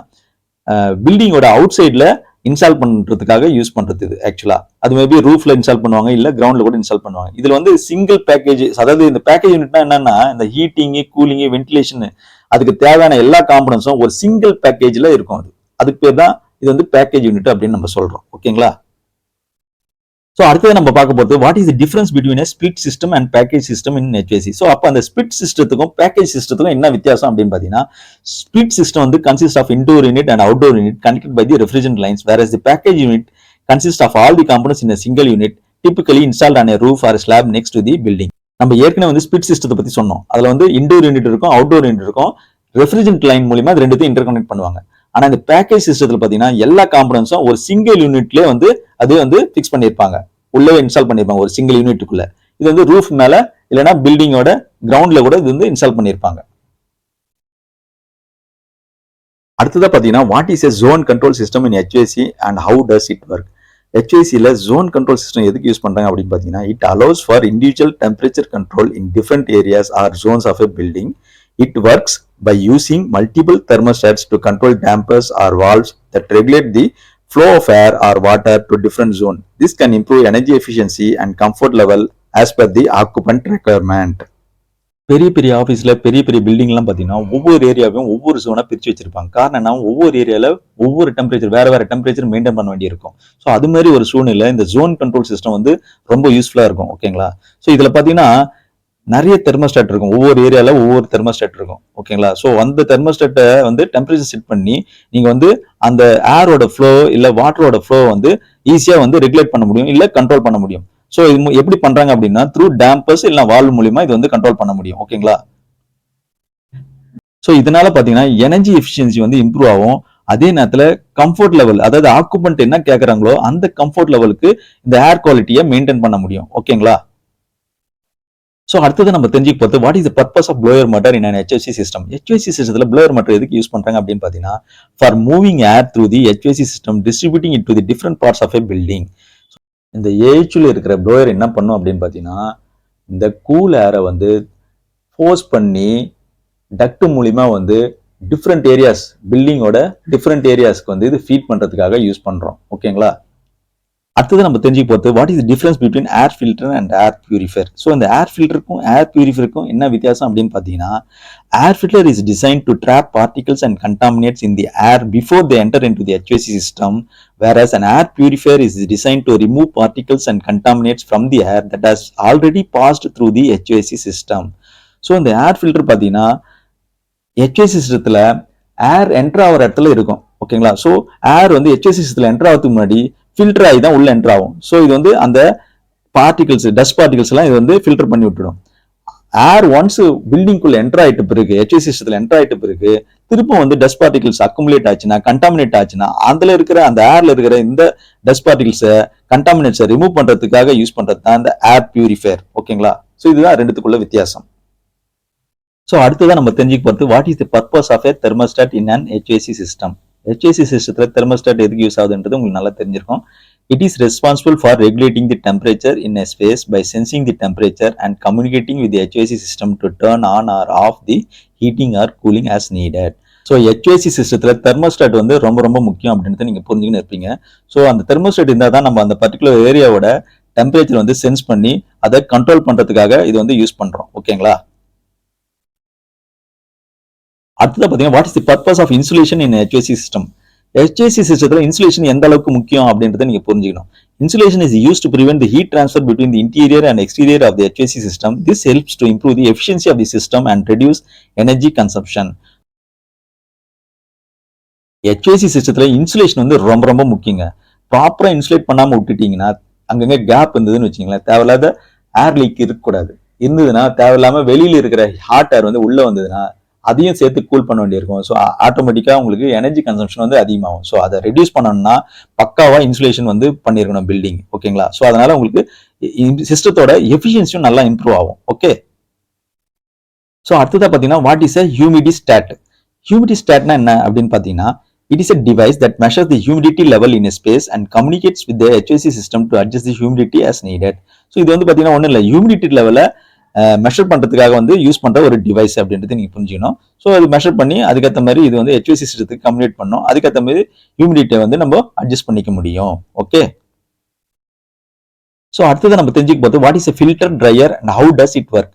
பில்டிங்கோட out சைட்ல இன்ஸ்டால் பண்றதுக்காக யூஸ் பண்றது. இது ஆக்சுவலா அது மேபி ரூஃப்ல இன்ஸ்டால் பண்ணுவாங்க, இல்ல கிரவுண்ட்ல கூட இன்ஸ்டால் பண்ணுவாங்க. இதுல வந்து சிங்கிள் பேக்கேஜ், அதாவது இந்த பேக்கேஜ் யூனிட்னா என்னன்னா, இந்த ஹீட்டிங், கூலிங், வென்டிலேஷன் அதுக்கு தேவையான எல்லா காம்பனன்ஸும் ஒரு சிங்கிள் பேக்கேஜ்ல இருக்கும். அதுக்கு பேர் தான் இது வந்து பேக்கேஜ் யூனிட் அப்படின்னு நம்ம சொல்றோம். ஓகேங்களா? ஸோ அடுத்தது நம்ம பார்க்க போகிறது what is the difference between a split system and package system in HVAC. So அப்போ அந்த ஸ்பிளிட் சிஸ்டத்துக்கும் பேக்கேஜ் சிஸ்டத்துக்கும் என்ன வித்தியாசம் அப்படின்னு பார்த்தீங்கன்னா, ஸ்பிளிட் சிஸ்டம் வந்து consist of indoor unit and outdoor unit connected by the refrigerant lines, where the package unit consist of all the components in a single unit typically installed on a roof or a slab next to the building. நம்ம ஏற்கனவே வந்து split சிஸ்டத்தை பத்தி சொன்னோம். அதுல வந்து indoor unit இருக்கும், outdoor unit இருக்கும். ரெஃப்ரிஜரன்ட் லைன் மூலமா அது ரெண்டுத்தையும் இன்டர்கனெக்ட் பண்ணுவாங்க. ஆனா இந்த பேக்கேஜ் சிஸ்டத்துல பாத்தீங்கன்னா எல்லா காம்பனன்ட்ஸும் ஒரு சிங்கிள் யூனிட்லயே வந்து அது வந்து ஃபிக்ஸ் பண்ணியிருப்பாங்க, உள்ளே இன்ஸ்டால் பண்ணிருப்பாங்க ஒரு சிங்கிள் யூனிட்டுக்குள்ள. இது வந்து ரூஃப் மேல இல்லைன்னா பில்டிங்கோட கிரவுண்ட்ல கூட இது வந்து இன்ஸ்டால் பண்ணிருப்பாங்க. அடுத்ததா பாத்தீங்கன்னா what is a zone control system in HVAC and how does it work. HVACல ஜோன் கண்ட்ரோல் சிஸ்டம் எதுக்கு யூஸ் பண்றாங்க அப்படின்னு பாத்தீங்கன்னா, it allows for individual temperature control in different areas or zones of a building. It works by using multiple thermostats to control dampers or valves that regulate the flow of air or water to different zone. This can improve energy efficiency and comfort level as per the occupant requirement. பெரிய பெரிய ஆஃபீஸ்ல பெரிய பெரிய பில்டிங்லாம் பார்த்தீங்கன்னா ஒவ்வொரு ஏரியாவையும் ஒவ்வொரு ஜோனா பிரிச்சு வச்சிருப்பாங்க. காரணம் என்ன, ஒவ்வொரு ஏரியால ஒவ்வொரு டெம்பரேச்சர் வேற வேற டெம்பரேச்சர் மெயின்டைன் பண்ண வேண்டியிருக்கும். ஸோ அது மாதிரி ஒரு சூழ்நிலை இந்த ஜோன் கண்ட்ரோல் சிஸ்டம் வந்து ரொம்ப யூஸ்ஃபுல்லா இருக்கும். ஓகேங்களா? ஸோ இதுல பாத்தீங்கன்னா நிறைய தெர்மோஸ்டாட் இருக்கும், ஒவ்வொரு ஏரியால ஒவ்வொரு தெர்மோஸ்டாட் இருக்கும். ஓகேங்களா? ஸோ அந்த தெர்மோஸ்டாட்டை வந்து டெம்பரேச்சர் செட் பண்ணி நீங்க வந்து அந்த ஏரோட ஃப்ளோ இல்ல வாட்டரோட ஃப்ளோ வந்து ஈஸியா வந்து ரெகுலேட் பண்ண முடியும், இல்ல கண்ட்ரோல் பண்ண முடியும். ஸோ இது எப்படி பண்றாங்க அப்படின்னா, த்ரூ டேம்பர்ஸ் இல்ல வால்வ் மூலியமா இது வந்து கண்ட்ரோல் பண்ண முடியும். ஓகேங்களா? ஸோ இதனால பாத்தீங்கன்னா எனர்ஜி எஃபிஷியன்சி வந்து இம்ப்ரூவ் ஆகும். அதே நேரத்துல கம்ஃபர்ட் லெவல், அதாவது ஆக்குபென்ட் என்ன கேட்கறாங்களோ அந்த கம்ஃபர்ட் லெவலுக்கு இந்த ஏர் குவாலிட்டியை மெயின்டைன் பண்ண முடியும். ஓகேங்களா? ஸோ அடுத்தது நம்ம தெரிஞ்சுக்க போகிறது what is the purpose of blower motor in an HVAC system. HVAC சிஸ்டத்தில் ப்ளோயர் மோட்டர் எதுக்கு யூஸ் பண்ணுறாங்க அப்படின்னு பார்த்தீங்கன்னா, for moving air through the HVAC system distributing it to the different parts of a building. இந்த ஏஹெச்ல இருக்கிற blower என்ன பண்ணும் அப்படின்னு பார்த்தீங்கன்னா, இந்த கூல் ஏரை வந்து ஃபோர்ஸ் பண்ணி டக்ட் மூலிமா வந்து டிஃப்ரெண்ட் ஏரியாஸ், பில்டிங்கோட டிஃப்ரெண்ட் ஏரியாஸ்க்கு வந்து இது ஃபீட் பண்ணுறதுக்காக யூஸ் பண்ணுறோம். ஓகேங்களா? அடுத்தது நம்ம தெரிஞ்சுக்க போகிறது what is difference between air filter and air purifier. So இந்த ஏர் ஃபில்டருக்கும் ஏர் பியூரிஃபையருக்கும் என்ன வித்தியாசம் அப்படின்னு பார்த்தீங்கன்னா, air filter is design to trap particles and contaminants in the air before they enter into the HVAC system, whereas an air purifier is designed to remove particles and contaminants from the air that has already passed through the HVAC system. So இந்த air filter பார்த்தீங்கன்னா HVAC சிஸ்டத்தில் ஏர் enter ஆகிற இடத்துல இருக்கும். ஓகேங்களா? So ஏர் வந்து HVAC சிஸ்டத்தில் enter ஆகிறதுக்கு முன்னாடி ஃபில்டர் ஆகி தான் உள்ள என்டர் ஆகும். ஸோ இது வந்து அந்த பார்ட்டிகல்ஸ், டஸ்ட் பார்ட்டிகல்ஸ் எல்லாம் இது வந்து ஃபில்டர் பண்ணி விட்டுடும். ஏர் ஒன்ஸ் பில்டிங்குள்ள என்டர் ஆயிட்ட பிறகு, HVAC சிஸ்டத்தில் என்டர் ஆயிட்ட பிறகு திரும்ப வந்து டஸ்ட் பார்ட்டிகல்ஸ் அக்குமுலேட் ஆச்சுன்னா, கண்டாமினேட் ஆச்சுன்னா, அதுல இருக்கிற அந்த ஏர்ல இருக்கிற இந்த டஸ்ட் பார்ட்டிகல்ஸை, கண்டாமினேட்ஸை ரிமூவ் பண்றதுக்காக யூஸ் பண்றது தான் இந்த ஏர் பியூரிஃபையர். ஓகேங்களா? ஸோ இதுதான் ரெண்டுத்துக்குள்ள வித்தியாசம். ஸோ அடுத்ததான் நம்ம தெரிஞ்சுக்க போகிறது what is the purpose of a thermostat in an HVAC system. HVAC சிஸ்டத்தில் தெர்மோஸ்டாட் எதுக்கு யூஸ் ஆகுதுன்றது உங்களுக்கு நல்லா தெரிஞ்சிருக்கும். It is responsible for regulating the temperature in a space by sensing the temperature and communicating with the HVAC system to turn on or off the heating or cooling as needed. So HVAC சிஸ்டத்தில் thermostat வந்து ரொம்ப ரொம்ப முக்கியம் அப்படின்றத நீங்கள் புரிஞ்சுக்கின்னு இருப்பீங்க. So அந்த thermostat இருந்தால் தான் நம்ம அந்த பர்டிகுலர் ஏரியாவோட டெம்பரேச்சர் வந்து சென்ஸ் பண்ணி அதை கண்ட்ரோல் பண்ணுறதுக்காக இது வந்து யூஸ் பண்ணுறோம். ஓகேங்களா? அடுத்தது பார்த்தீங்கன்னா what is the purpose of insulation in HVAC system. HVAC சிஸ்டத்தில் இன்சுலேஷன் எந்த அளவுக்கு முக்கியம் அப்படின்றத நீங்க புரிஞ்சுக்கணும். Insulation is use to prevent the heat transfer between the interior and exterior of the HVAC system. This helps to improve the efficiency of the system and reduce energy consumption. HVAC சிஸ்டத்தில் insulation வந்து ரொம்ப ரொம்ப முக்கியங்க. ப்ராப்பரா insulate பண்ணாம விட்டுட்டீங்கன்னா, அங்கங்க gap இருந்ததுன்னு வச்சுங்களேன், தேவையில்லாத ஏர் லீக் இருக்கக்கூடாது. இருந்ததுன்னா தேவையில்லாம வெளியில இருக்கிற ஹாட் ஏர் வந்து உள்ள வந்ததுன்னா அதையும் சேர்த்து கூல் பண்ண வேண்டியிருக்கும். ஸோ ஆட்டோமேட்டிக்காக உங்களுக்கு எனர்ஜி கன்சம்ஷன் வந்து அதிகமாகும். ஸோ அதை ரெடியூஸ் பண்ணணும்னா பக்காவா இன்சுலேஷன் வந்து பண்ணியிருக்கணும் பில்டிங். ஓகேங்களா? ஸோ அதனால உங்களுக்கு சிஸ்டத்தோட எஃபிஷியன்சியும் நல்லா இம்ப்ரூவ் ஆகும். ஓகே. ஸோ அடுத்ததா பார்த்தீங்கன்னா வாட் இஸ் அ ஹியூமிடி ஸ்டாட். ஹியூமிடி ஸ்டாட்னா என்ன அப்படின்னு பார்த்தீங்கன்னா, it is a device that measures the humidity level in a space and communicates with the HVAC system to adjust the humidity as needed. So இது வந்து பார்த்தீங்கன்னா ஒன்றும் இல்லை, ஹியூமிடிட்டி லெவலை மெஷர் பண்றதுக்காக வந்து யூஸ் பண்ற ஒரு டிவைஸ் அப்படின்றது நீங்க புரிஞ்சுக்கணும். ஸோ அது மெஷர் பண்ணி அதுக்கேற்ற மாதிரி இது வந்து HVAC சிஸ்டத்துக்கு கம்யூனிகேட் பண்ணும். அதுக்கேற்ற மாதிரி ஹியூமிடிட்டியை வந்து நம்ம அட்ஜஸ்ட் பண்ணிக்க முடியும். ஓகே. ஸோ அடுத்தது நம்ம தெரிஞ்சுக்க போது what is a filter dryer and how does it work.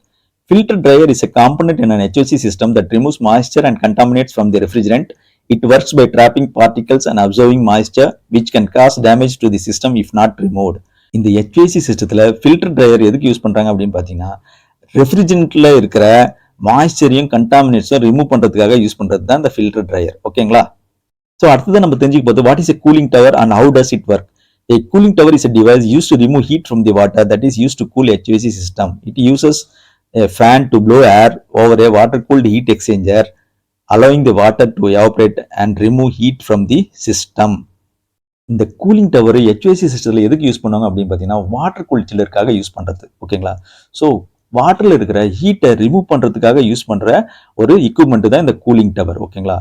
Filter dryer is a component in an HVAC system that removes moisture and contaminates from the refrigerant. It works by trapping particles and absorbing moisture, which can cause damage to the system if not removed. இந்த HVAC சிஸ்டத்தில் filter dryer எதுக்கு use பண்றாங்க அப்படின்னு பார்த்தீங்கன்னா, ரெஃப்ரிஜரண்ட்ல இருக்கிற மாய்ஸ்சரையும் கண்டாமினேட்ஸும் remove பண்றதுக்காக use பண்றது தான் இந்த ஃபில்டர் ட்ரையர். ஓகேங்களா? ஸோ அடுத்தது நம்ம தெரிஞ்சுக்க போது what is a cooling tower and how does it work. A cooling tower is a device used to remove heat from the water that is used to cool HVAC system. It uses a fan to blow air over a water-cooled heat exchanger, allowing the water to evaporate and remove heat from the system. இந்த cooling tower HVAC சிஸ்டத்தில் எதுக்கு use பண்ணுவாங்க அப்படின்னு பார்த்தீங்கன்னா, water cool சில்லருக்காக use பண்ணுறது. ஓகேங்களா? So வாட்டரில் இருக்கிற ஹீட்டை ரிமூவ் பண்ணுறதுக்காக யூஸ் பண்ணுற ஒரு எக்யூப்மெண்ட் தான் இந்த கூலிங் டவர். ஓகேங்களா?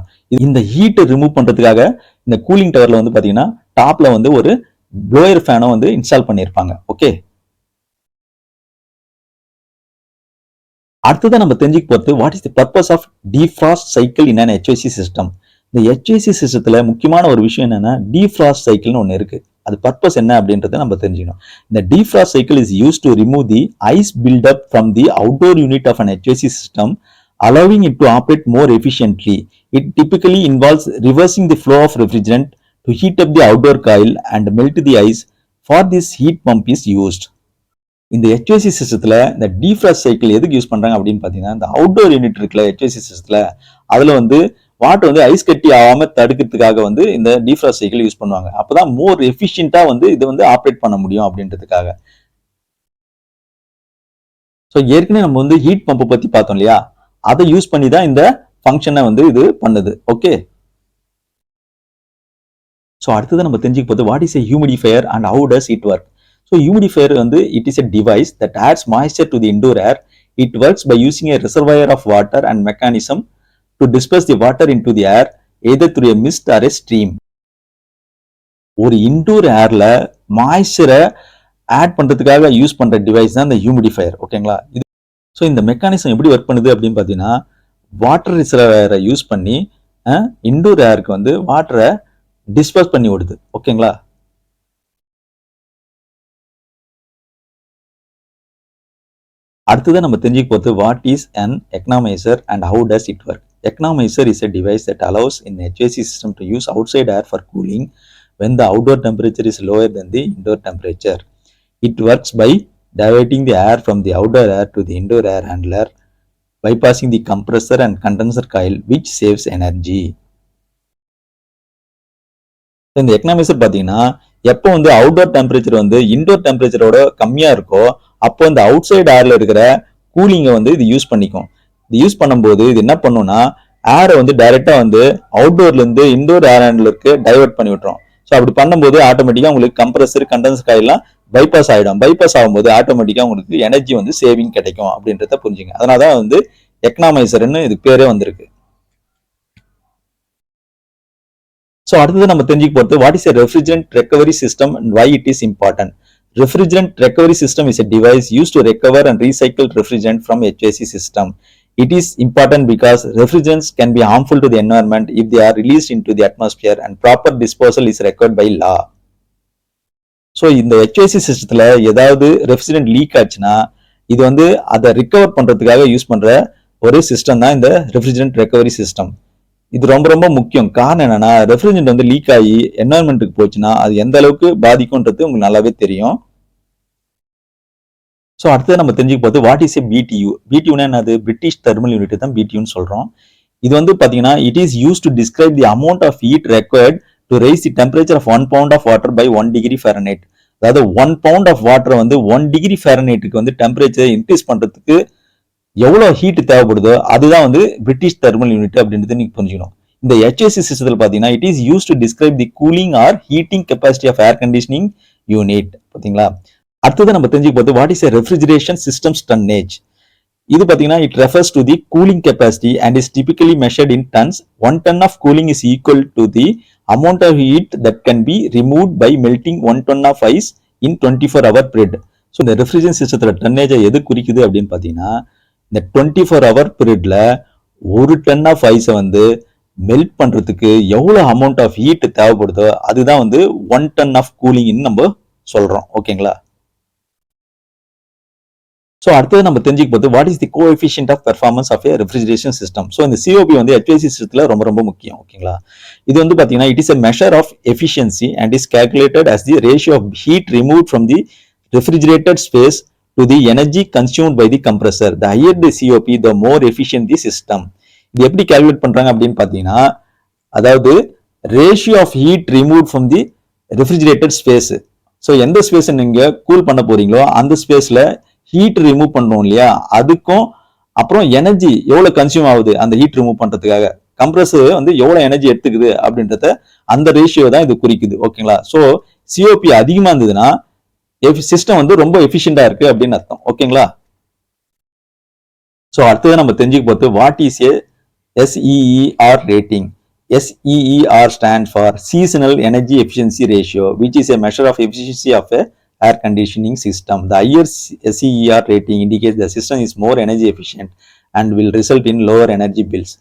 இந்த ஹீட்டை ரிமூவ் பண்ணுறதுக்காக இந்த கூலிங் டவரில் வந்து பார்த்தீங்கன்னா டாப்பில் வந்து ஒரு ப்ளோயர் ஃபேனை வந்து இன்ஸ்டால் பண்ணியிருப்பாங்க. ஓகே. அடுத்ததான் நம்ம தெரிஞ்சுக்க போகிறது what is the purpose of defrost cycle in an HVAC system. இந்த HVAC சிஸ்டத்தில் முக்கியமான ஒரு விஷயம் என்னன்னா, டீஃப்ராஸ்ட் சைக்கிள்னு ஒன்று இருக்கு. அது பர்பஸ் என்ன அப்படின்றத நம்ம தெரிஞ்சுக்கணும். இந்த defrost cycle is use to remove the ice buildup from the outdoor unit of an HVAC system, allowing it to operate more efficiently. It typically involves reversing the flow of refrigerant to heat up the outdoor coil and melt the ice. For this, heat pump is used. இந்த HVAC சிஸ்டத்துல இந்த defrost cycle எதுக்கு use பண்றாங்க அப்படின்னு பாத்தீங்கன்னா, இந்த outdoor unit இருக்குல்ல HVAC சிஸ்டத்துல, அதுல வந்து வாட்டர் வந்து ஐஸ் கட்டி ஆகாம தடுக்கிறதுக்காக வந்து இந்த டீஃப்ராஸ்ட் சைக்கிள் யூஸ் பண்ணுவாங்க. அப்பதான் மோர் எஃபிஷியன்ட்டா வந்து இது வந்து ஆப்ரேட் பண்ண முடியும் அப்படின்றதுக்காக. ஸோ ஏற்கனவே நம்ம வந்து ஹீட் பம்பை பத்தி பார்த்தோம் இல்லையா, அதை யூஸ் பண்ணி தான் இந்த ஃபங்க்ஷனை வந்து இது பண்ணுது. ஓகே. ஸோ அடுத்தது நம்ம தெரிஞ்சுக்க போது what is a humidifier and how does it work. So humidifier வந்து it is a device that adds moisture to the indoor air It works by using a reservoir of water and mechanism to disperse the water into the air either through a mist or a stream. ஒரு indoor ஏர்ல மாய்ஸ்சரை add பண்றதுக்காக use பண்ற device தான் இந்த humidifier. ஓகேங்களா? So இந்த mechanism எப்படி work பண்ணுது அப்படின்னு பார்த்தீங்கன்னா, வாட்டர் ரிசர்வரை யூஸ் பண்ணி இன்டோர் ஏருக்கு வந்து வாட்டரை டிஸ்பர்ஸ் பண்ணி விடுது. ஓகேங்களா? அடுத்தது நம்ம தெரிஞ்சுக்க போகிறது what is an economiser and how does it work. Economizer is a device that allows in the HVAC system to use outside air for cooling when the outdoor temperature is lower than the indoor temperature. It works by diverting the air from the outdoor air to the indoor air handler, bypassing the compressor and condenser coil, which saves energy. இந்த economiser பார்த்தீங்கன்னா, எப்போ வந்து outdoor temperature வந்து indoor டெம்பரேச்சரோட கம்மியாக இருக்கோ அப்போ இந்த out side ஏர்ல இருக்கிற கூலிங்கை வந்து இது யூஸ் பண்ணிக்கும். இது யூஸ் பண்ணும்போது இது என்ன பண்ணும்னா, ஏரை வந்து டைரக்டா வந்து அவுட்டோர்ல இருந்து இன்டோர் ஏர் ஹேண்ட்லருக்கு டைவர்ட் பண்ணி விட்டுரும். ஸோ அப்படி பண்ணும்போது ஆட்டோமேட்டிக்கா உங்களுக்கு கம்ப்ரஸர் கண்டென்சர் காயிலாம் பைபாஸ் ஆகிடும். பைபாஸ் ஆகும்போது ஆட்டோமேட்டிக்கா உங்களுக்கு எனர்ஜி வந்து சேவிங் கிடைக்கும் அப்படின்றத புரிஞ்சுங்க. அதனாலதான் வந்து எக்கனாமைசர்னு இதுக்கு பேரே வந்திருக்கு. ஸோ அடுத்தது நம்ம தெரிஞ்சுக்க போகிறது what is a refrigerant recovery system and why it is important. Refrigerant recovery system is a device used to recover and recycle refrigerant from HVAC system. It is important because refrigerants can be harmful to the environment if they are released into the atmosphere and proper disposal is required by law. So இந்த HVAC சிஸ்டத்துல ஏதாவது refrigerant league ஆச்சுன்னா இது வந்து அதை recover பண்றதுக்காக use பண்ற ஒரு சிஸ்டம் தான் இந்த ரெஃப்ரிஜரண்ட் ரெக்கவரி சிஸ்டம். இது ரொம்ப ரொம்ப முக்கியம். காரணம் என்னன்னா, ரெஃப்ரிஜரண்ட் வந்து லீக் ஆகி என்வரன்மெண்ட்டுக்கு போச்சுன்னா அது எந்த அளவுக்கு பாதிக்கும்ன்றது உங்களுக்கு நல்லாவே தெரியும். ஸோ அடுத்தது நம்ம தெரிஞ்சுக்க போது வாட் இஸ் ஏ பிடியூ. பிடியூனா என்னது? பிரிட்டிஷ் தெர்மல் யூனிட் தான் பிடியூன்னு சொல்றோம். இது வந்து பாத்தீங்கன்னா it is use to describe the amount of heat required to raise the temperature of 1 pound of water by 1 degree Fahrenheit. அதாவது 1 pound ஆஃப் வாட்டரை வந்து 1 degree Fahrenheitக்கு வந்து டெம்பரேச்சர் இன்க்ரீஸ் பண்றதுக்கு எவ்வளவு ஹீட் தேவைப்படுதோ அதுதான் வந்து பிரிட்டிஷ் தெர்மல் யூனிட் அப்படின்றது நீங்க புரிஞ்சுக்கணும். இந்த HVAC சிஸ்டத்தில் பாத்தீங்கன்னா it is use to describe the cooling or heating capacity of air conditioning unit. பாத்தீங்களா? அடுத்தது நம்ம தெரிஞ்சுக்க போது what is a refrigeration systems tonnage. இது பாத்தீங்கன்னா it refers to the cooling capacity and is typically measured in tons. 1 ton of cooling is equal to the amount of heat that can be removed by melting 1 ton of ice in 24-hour period. So இந்த refrigeration சிஸ்டத்துல டன்னேஜை எது குறிக்குது அப்படின்னு பாத்தீங்கன்னா, இந்த 24-hour பீரியட்ல 1 ton of ஐஸை வந்து melt பண்றதுக்கு எவ்வளவு அமௌண்ட் ஆஃப் ஹீட் தேவைப்படுதோ அதுதான் வந்து 1 ton ஆஃப் கூலிங்னு நம்ம சொல்றோம். ஓகேங்களா? ஸோ அடுத்தது நம்ம தெரிஞ்சுக்க போது what is the coefficient of performance of a refrigeration system. So இந்த சிஓபி வந்து HVAC சிஸ்டத்துல ரொம்ப ரொம்ப முக்கியம். ஓகேங்களா? இது வந்து பாத்தீங்கன்னா it is a measure of efficiency and is calculated as the ratio of heat removed from the refrigerated space to the energy consumed by the compressor. The higher the COP the more efficient the system. இது எப்படி calculate பண்றாங்க அப்படின்னு பாத்தீங்கன்னா, அதாவது ratio of heat removed from the refrigerated space. So எந்த space நீங்க cool பண்ண போறீங்களோ அந்த ஸ்பேஸ்ல ஹீட் ரிமூவ் பண்றோம் இல்லையா, அதுக்கும் அப்புறம் எனர்ஜி எவ்வளவு கன்சியூம் ஆகுது அந்த ஹீட் ரிமூவ் பண்றதுக்காக, கம்ப்ரஸர் வந்து எவ்வளவு எனர்ஜி எடுத்துக்குது அப்படின்றத அந்த ரேஷியோ தான் இது குறிக்குது. ஓகேங்களா? ஸோ சிஓபி அதிகமா இருந்ததுன்னா சிஸ்டம் வந்து ரொம்ப எஃபிஷியண்டா இருக்கு அப்படின்னு அர்த்தம். ஓகேங்களா? ஸோ அடுத்தது நம்ம தெரிஞ்சுக்க போது what is A SEER rating. SEER stands for Seasonal Energy Efficiency Ratio, which is a measure of efficiency of a air conditioning system. The higher SEER rating indicates the system is more energy efficient and will result in lower energy bills.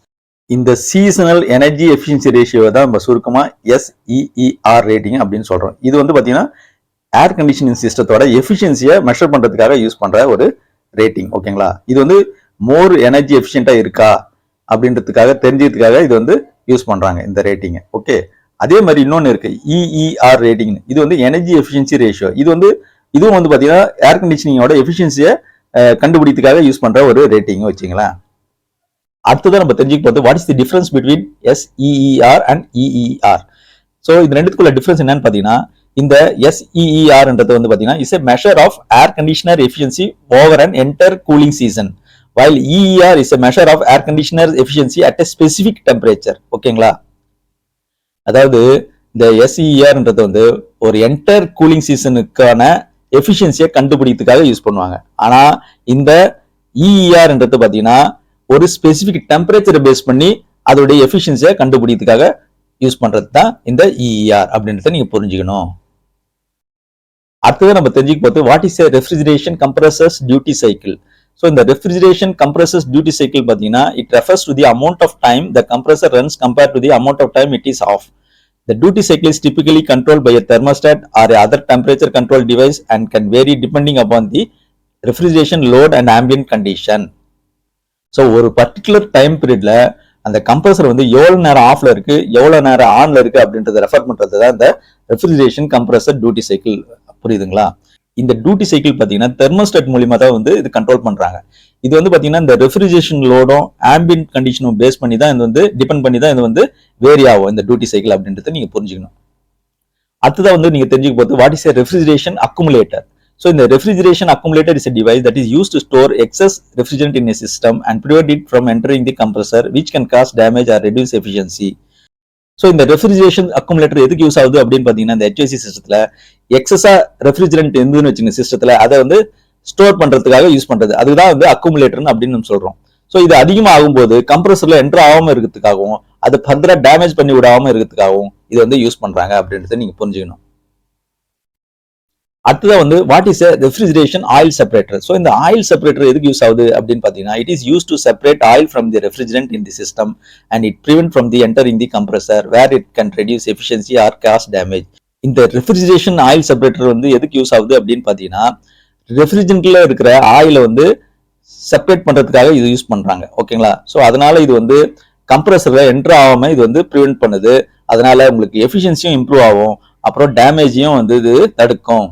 இந்த seasonal energy efficiency ratio தான் நம்ம சுருக்கமா SEER rating அப்படின்னு சொல்றோம். இது வந்து பாத்தீங்கன்னா air conditioning சிஸ்டத்தோட எஃபிஷியன்சியை measure பண்றதுக்காக யூஸ் பண்ற ஒரு ரேட்டிங். ஓகேங்களா? இது வந்து மோர் எனர்ஜி எஃபிஷியன்டா இருக்கா அப்படின்றதுக்காக தெரிஞ்சதுக்காக இது வந்து யூஸ் பண்றாங்க இந்த ரேட்டிங். ஓகே, அதே மாதிரி இன்னொன்னு இருக்கு EER ரேட்டிங். இது வந்து எனர்ஜி எஃபிஷியன்சி ரேஷியோ. இதுவும் வந்து பாத்தீங்கன்னா ஏர் கண்டிஷனிங்கோட எஃபிஷியன்சியை கண்டுபிடிக்கிறதுக்காக யூஸ் பண்ற ஒரு ரேட்டிங் வச்சுங்களேன். அடுத்ததான் நம்ம தெரிஞ்சுக்க போது what is the difference between SEER and EER. So இந்த ரெண்டுக்குள்ள டிஃபரன்ஸ் என்னன்னு பாத்தீங்கன்னா, இந்த SEERன்றது வந்து பாத்தீங்கன்னா is a measure of air conditioner efficiency over an entire cooling season, while EER is a measure of air conditioner efficiency at a specific temperature. ஓகேங்களா? அதாவது இந்த SEERன்றது வந்து ஒரு என்டையர் கூலிங் சீசனுக்கான எஃபிஷியன்சியை கண்டுபிடிக்கிறதுக்காக யூஸ் பண்ணுவாங்க. ஆனா இந்த EERன்றது பாத்தீங்கன்னா ஒரு ஸ்பெசிபிக் டெம்பரேச்சரை பேஸ் பண்ணி அதோடைய எஃபிஷியன்சியை கண்டுபிடிக்கிறதுக்காக யூஸ் பண்றது தான் இந்த EER அப்படின்றத நீங்க புரிஞ்சுக்கணும். அடுத்தது நம்ம தெரிஞ்சுக்க போது what is refrigeration compressors duty cycle. So இந்த ரெஃப்ரிஜரேஷன் கம்ப்ரஸர்ஸ் டியூட்டி சைக்கிள் பார்த்தீங்கன்னா it refers to the amount of time the compressor runs compared to the amount of time it is off. The duty cycle is typically controlled by a thermostat or other temperature control device and can vary depending upon the refrigeration load and ambient condition. So ஒரு particular time பீரியட்ல அந்த compressor வந்து எவ்வளவு நேரம் ஆஃப்ல இருக்கு எவ்வளவு நேரம் ஆன்ல இருக்கு அப்படின்றத ரெஃபர் பண்றது தான் இந்த ரெஃப்ரிஜரேஷன் கம்ப்ரஸர் டியூட்டி சைக்கிள். புரியுதுங்களா? இந்த டியூட்டி சைக்கிள் பாத்தீங்கன்னா தெர்மோஸ்டாட் மூலியமா தான் வந்து இது கண்ட்ரோல் பண்றாங்க. இது வந்து பாத்தீங்கன்னா இந்த ரெஃப்ரிஜரேஷன் லோடும் ஆம்பியன்ட் கண்டிஷனும் பேஸ் பண்ணி தான் இது வந்து டிபெண்ட் பண்ணி தான் இது வந்து வேரி ஆகும் இந்த டியூட்டி சைக்கிள் அப்படின்றத நீங்க புரிஞ்சுக்கணும். அடுத்ததான் வந்து நீங்க தெரிஞ்சுக்க போது what is a refrigeration accumulator. So இந்த refrigeration accumulator is a device that is use to store excess refrigerant in a system and prevent it from entering the compressor which can cause damage or reduce efficiency. So இந்த refrigeration accumulator எதுக்கு use ஆகுது அப்படின்னு பாத்தீங்கன்னா இந்த HVAC சிஸ்டத்துல எக்ஸஸா refrigerant இருந்துன்னு வச்சுங்க சிஸ்டத்துல அதை வந்து ஸ்டோர் பண்றதுக்காக யூஸ் பண்றது அதுதான் வந்து அக்குமுலேட்டர் அப்படின்னு நம்ம சொல்றோம். ஸோ இது அதிகமா ஆகும்போது கம்ப்ரஸர்ல என்டர் ஆகாம இருக்கிறதுக்காகவும் அது ஃபர்தரா டேமேஜ் பண்ணி விடாம இருக்கிறதுக்காகவும் இது வந்து யூஸ் பண்றாங்க அப்படின்றத நீங்க புரிஞ்சுக்கணும். அடுத்ததான் வந்து what is refrigeration oil separator. So இந்த ஆயில் செப்பரேட்டர் எதுக்கு யூஸ் ஆகுது அப்படின்னு பாத்தீங்கன்னா it is use to separate oil from the refrigerant in the system and it prevent from the entering the compressor where it can reduce efficiency or cause damage. இந்த refrigeration oil separator வந்து எதுக்கு use ஆகுது அப்படின்னு பாத்தீங்கன்னா ரெஃப்ரிஜரண்ட்ல இருக்கிற ஆயில வந்து separate பண்றதுக்காக இது யூஸ் பண்றாங்க. ஓகேங்களா? ஸோ அதனால இது வந்து கம்ப்ரஸர்ல என்டர் ஆகாம இது வந்து ப்ரிவென்ட் பண்ணுது. அதனால உங்களுக்கு எஃபிஷியன்சியும் இம்ப்ரூவ் ஆகும், அப்புறம் டேமேஜையும் வந்து இது தடுக்கும்.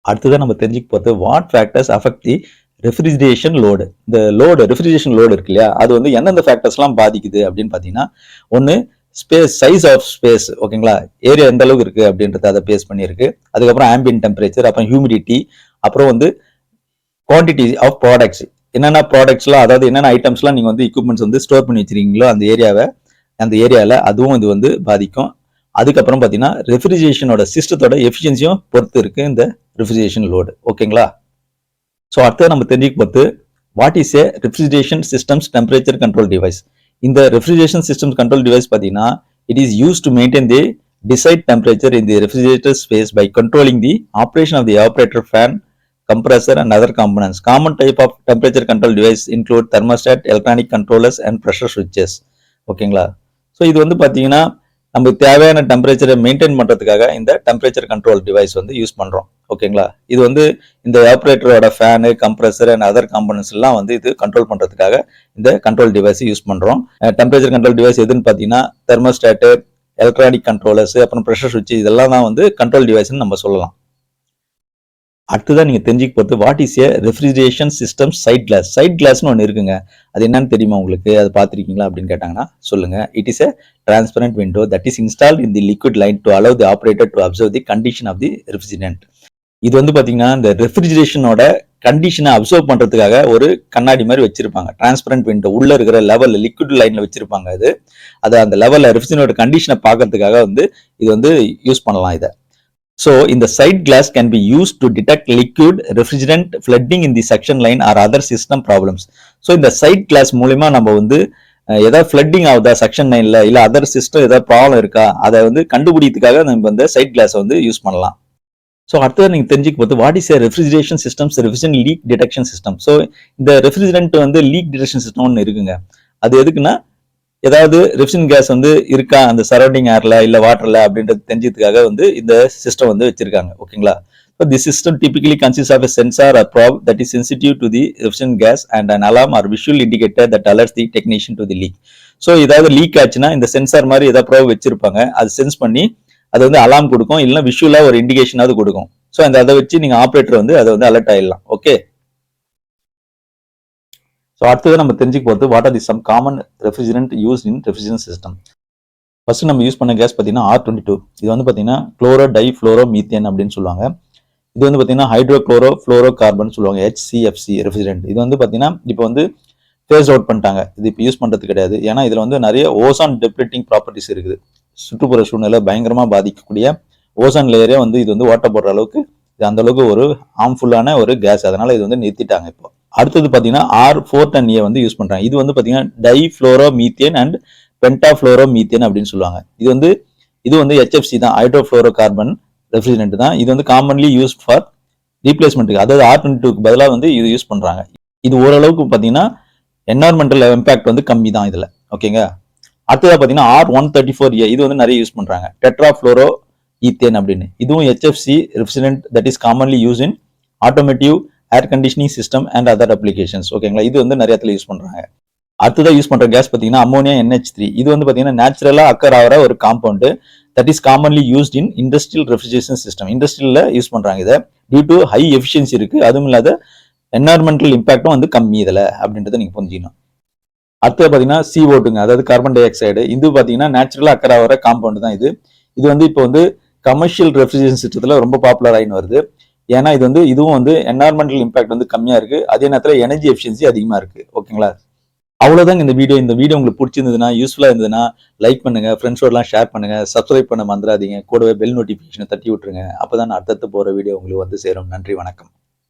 அடுத்ததான் நம்ம தெரிஞ்சுக்க போறது what factors affect the refrigeration load. இந்த ரெஃப்ரிஜரேஷன் லோடு இருக்கு இல்லையா, அது வந்து எந்தெந்த ஃபேக்டர்ஸ்லாம் பாதிக்குது அப்படின்னு பாத்தீங்கன்னா ஒன்னு ஸ்பேஸ், சைஸ் ஆஃப் ஸ்பேஸ். ஓகேங்களா? ஏரியா எந்த அளவுக்கு இருக்கு அப்படின்றத அதை பேஸ் பண்ணியிருக்கு. அதுக்கப்புறம் ஆம்பியன்ட் டெம்பரேச்சர், அப்புறம் ஹியூமிடிட்டி, அப்புறம் வந்து குவான்டிட்டி ஆஃப் ப்ராடக்ட்ஸ். என்னென்ன ப்ராடக்ட்ஸ்லாம், அதாவது என்னென்ன ஐட்டம்ஸ்லாம் நீங்க வந்து எக்யூப்மெண்ட்ஸ் வந்து ஸ்டோர் பண்ணி வச்சிருக்கீங்களோ அந்த ஏரியாவில் அதுவும் இது வந்து பாதிக்கும். அதுக்கப்புறம் பாத்தீங்கன்னா ரெஃப்ரிஜரேஷனோட சிஸ்டத்தோட எஃபிஷியன்சியும் பொறுத்து இருக்கு இந்த ரெஃப்ரிஜரேஷன் லோடு. ஓகேங்களா? ஸோ அடுத்தது நம்ம தெரிஞ்சுக்க போது what is a refrigeration systems temperature control device. இந்த ரெஃப்ரிஜரேஷன் சிஸ்டம்ஸ் கண்ட்ரோல் டிவைஸ் பாத்தீங்கன்னா it is use to maintain the desired temperature in the refrigerator space by controlling the operation of the evaporator fan, compressor and other components. Common type of temperature control device include thermostat, electronic controllers and pressure switches. ஓகேங்களா? So இது வந்து பாத்தீங்கன்னா நமக்கு தேவையான டெம்பரேச்சரை maintain பண்றதுக்காக இந்த temperature control device வந்து யூஸ் பண்றோம். ஓகேங்களா? இது வந்து இந்த எவாபரேட்டரோட fan, compressor and other components எல்லாம் வந்து இது கண்ட்ரோல் பண்றதுக்காக இந்த கண்ட்ரோல் டிவைஸ் யூஸ் பண்றோம். டெம்பரேச்சர் கண்ட்ரோல் டிவைஸ் எதுன்னு பாத்தீங்கன்னா தெர்மோஸ்டாட்டு, எலக்ட்ரானிக் கண்ட்ரோலர்ஸ், அப்புறம் ப்ரெஷர் சுவிட்ச், இதெல்லாம் தான் வந்து கண்ட்ரோல் டிவைஸ்ன்னு நம்ம சொல்லலாம். அடுத்ததான் நீங்க தெரிஞ்சுக்க போறது what is a refrigeration system sight glass. Sight கிளாஸ்னு ஒன்று இருக்குங்க, அது என்னன்னு தெரியுமா உங்களுக்கு? அது பார்த்துருக்கீங்களா அப்படின்னு கேட்டாங்கன்னா சொல்லுங்க. It is a transparent window that is installed in the liquid line to allow the operator to observe the condition of the refrigerant. இது வந்து பாத்தீங்கன்னா இந்த ரெஃப்ரிஜரேஷனோட கண்டிஷனை அப்சர்வ் பண்றதுக்காக ஒரு கண்ணாடி மாதிரி வச்சிருப்பாங்க. டிரான்ஸ்பரண்ட் விண்டோ உள்ள இருக்கிற லெவல் லிக்விட் லைன்ல வச்சிருப்பாங்க. அது அந்த லெவல்ல ரெஃப்ரிஜரேட்டரோட கண்டிஷனை பார்க்கறதுக்காக வந்து இது வந்து யூஸ் பண்ணலாம் இதை. So, in the side glass can be used to detect liquid refrigerant flooding in the suction line or other system problems. So, இந்த side glass மூலமா நம்ம வந்து ஏதாவது ஃப்ளட்டிங் ஆகுதா சக்ஷன் லைன்ல, இல்ல அதர் சிஸ்டம் ஏதாவது ப்ராப்ளம் இருக்கா, அதை வந்து கண்டுபிடிக்கிறதுக்காக நம்ம இந்த சைட் கிளாஸ் வந்து யூஸ் பண்ணலாம். ஸோ அடுத்தது நீங்க தெரிஞ்சுக்க போது what is refrigeration systems refrigerant leak detection system. So இந்த ரெஃப்ரிஜரண்ட் வந்து லீக் டிடெக்ஷன் சிஸ்டம் ஒன்று இருக்குங்க. அது எதுக்குன்னா ஏதாவது ரெஃப்ரிஜரன்ட் கேஸ் வந்து இருக்கா அந்த சரௌண்டிங் ஏர்ல இல்ல வாட்டர்ல அப்படின்றது தெரிஞ்சதுக்காக வந்து இந்த சிஸ்டம் வந்து வச்சிருக்காங்க. ஓகேங்களா? So this system typically consists of a sensor or probe that is sensitive to the refrigerant gas and an alarm or visual indicator that alerts the technician to the leak. So ஏதாவது league ஆச்சுன்னா இந்த sensor மாதிரி ஏதாவது probe வச்சிருப்பாங்க, அது sense பண்ணி அது வந்து அலாம் கொடுக்கும், இல்லைன்னா விஷுவலா ஒரு இண்டிகேஷனாவது கொடுக்கும். ஸோ அதை வச்சு நீங்க ஆப்ரேட்டர் வந்து அதை வந்து அலர்ட் ஆயிடலாம். ஓகே, ஸோ அடுத்தது நம்ம தெரிஞ்சுக்க போகிறது what are the some common refrigerant use in refrigerant system. First நம்ம யூஸ் பண்ண கேஸ் பார்த்தீங்கன்னா R22. இது வந்து பார்த்தீங்கன்னா குளோரோ டை ஃப்ளோரோ மீத்தேன் அப்படின்னு சொல்லுவாங்க. இது வந்து பார்த்தீங்கன்னா ஹைட்ரோ குளோரோ ஃப்ளோரோ கார்பன் சொல்லுவாங்க, HCFC ரெஃப்ரிஜரண்ட். இது வந்து பார்த்தீங்கன்னா இப்போ வந்து ஃபேஸ் அவுட் பண்ணிட்டாங்க, இது இப்போ யூஸ் பண்ணுறது கிடையாது. ஏன்னா இதில் வந்து நிறைய ஓசான் டெப்ளீட்டிங் ப்ராப்பர்ட்டிஸ் இருக்குது. சுற்றுப்புற சூழ்நிலை பயங்கரமாக பாதிக்கக்கூடிய ஓசான் லேயரே வந்து இது வந்து ஓட்ட போடுற அளவுக்கு இது அந்த அளவுக்கு ஒரு ஹார்ம்ஃபுல்லான ஒரு கேஸ், அதனால இது வந்து நிறுத்திட்டாங்க இப்போ. அடுத்தது பார்த்தீங்கன்னா R410A வந்து யூஸ் பண்றாங்க. இது வந்து பார்த்தீங்கன்னா டைஃப்ளோரோ மீத்தேன் அண்ட் பென்டாஃப்ளோரோ மீத்தேன் அப்படின்னு சொல்லுவாங்க. இது வந்து HFC தான், ஹைட்ரோஃப்ளோரோ கார்பன் ரெஃப்ரிஜரண்ட் தான். இது வந்து காமன்லி யூஸ் ஃபார் ரீப்ளேஸ்மெண்ட்டுக்கு, அதாவது R22க்கு பதிலாக வந்து இது யூஸ் பண்றாங்க. இது ஓரளவுக்கு பார்த்தீங்கன்னா என்வரான்மெண்டல் இம்பாக்ட் வந்து கம்மி தான் இதுல. ஓகேங்க. அடுத்ததா பார்த்தீங்கன்னா R134A இது வந்து நிறைய யூஸ் பண்றாங்க. டெட்ராஃப்ளோரோ ஈத்தேன் அப்படின்னு. இதுவும் HFC refrigerant that is commonly use in automotive air conditioning system and other applications. ஓகேங்களா. இது வந்து நிறைய இடத்துல யூஸ் பண்றாங்க. அடுத்ததா யூஸ் பண்ற கேஸ் பார்த்தீங்கன்னா அமோனியா NH3. இது வந்து பார்த்தீங்கன்னா நேச்சுரலா அக்கர் ஆகிற ஒரு compound that is commonly used in industrial refrigeration system. இண்டஸ்ட்ரியல்ல யூஸ் பண்றாங்க இதை. டியூ டு ஹை எஃபிஷியன்சி இருக்கு, அதுவும் இல்லாத என்வரான்மெண்டல் இம்பாக்டும் வந்து கம்மி இதுல அப்படின்றத நீங்க புரிஞ்சுக்கணும். அடுத்தது பார்த்தீங்கன்னா CO2ங்க, அதாவது கார்பன் டை ஆக்சைடு. இது பார்த்தீங்கன்னா நேச்சுரலா அக்கர் ஆகிற காம்பவுண்ட் தான் இது. இது வந்து இப்போ வந்து கமர்ஷியல் ரெஃப்ரிஜரேஷன் சிஸ்டத்துல ரொம்ப பாப்புலர் ஆகின்னு வருது. ஏன்னா இதுவும் வந்து என்வரான்மெண்டல் இம்பாக்ட் வந்து கம்மியா இருக்கு, அதே நேரத்தில் எனர்ஜி எஃபிஷியன்சி அதிகமா இருக்கு. ஓகேங்களா. அவ்வளவுதாங்க இந்த வீடியோ. இந்த வீடியோ உங்களுக்கு பிடிச்சிருந்ததுன்னா, யூஸ்ஃபுல்லா இருந்ததுன்னா லைக் பண்ணுங்க, ஃப்ரெண்ட்ஸோடலாம் ஷேர் பண்ணுங்க, சப்ஸ்கிரைப் பண்ண மறந்துடாதீங்க, கூடவே பெல் நோட்டிஃபிகேஷனை தட்டி விட்டுருங்க. அப்பதான் அடுத்தடுத்து போற வீடியோ உங்களுக்கு வந்து சேரும். நன்றி, வணக்கம்.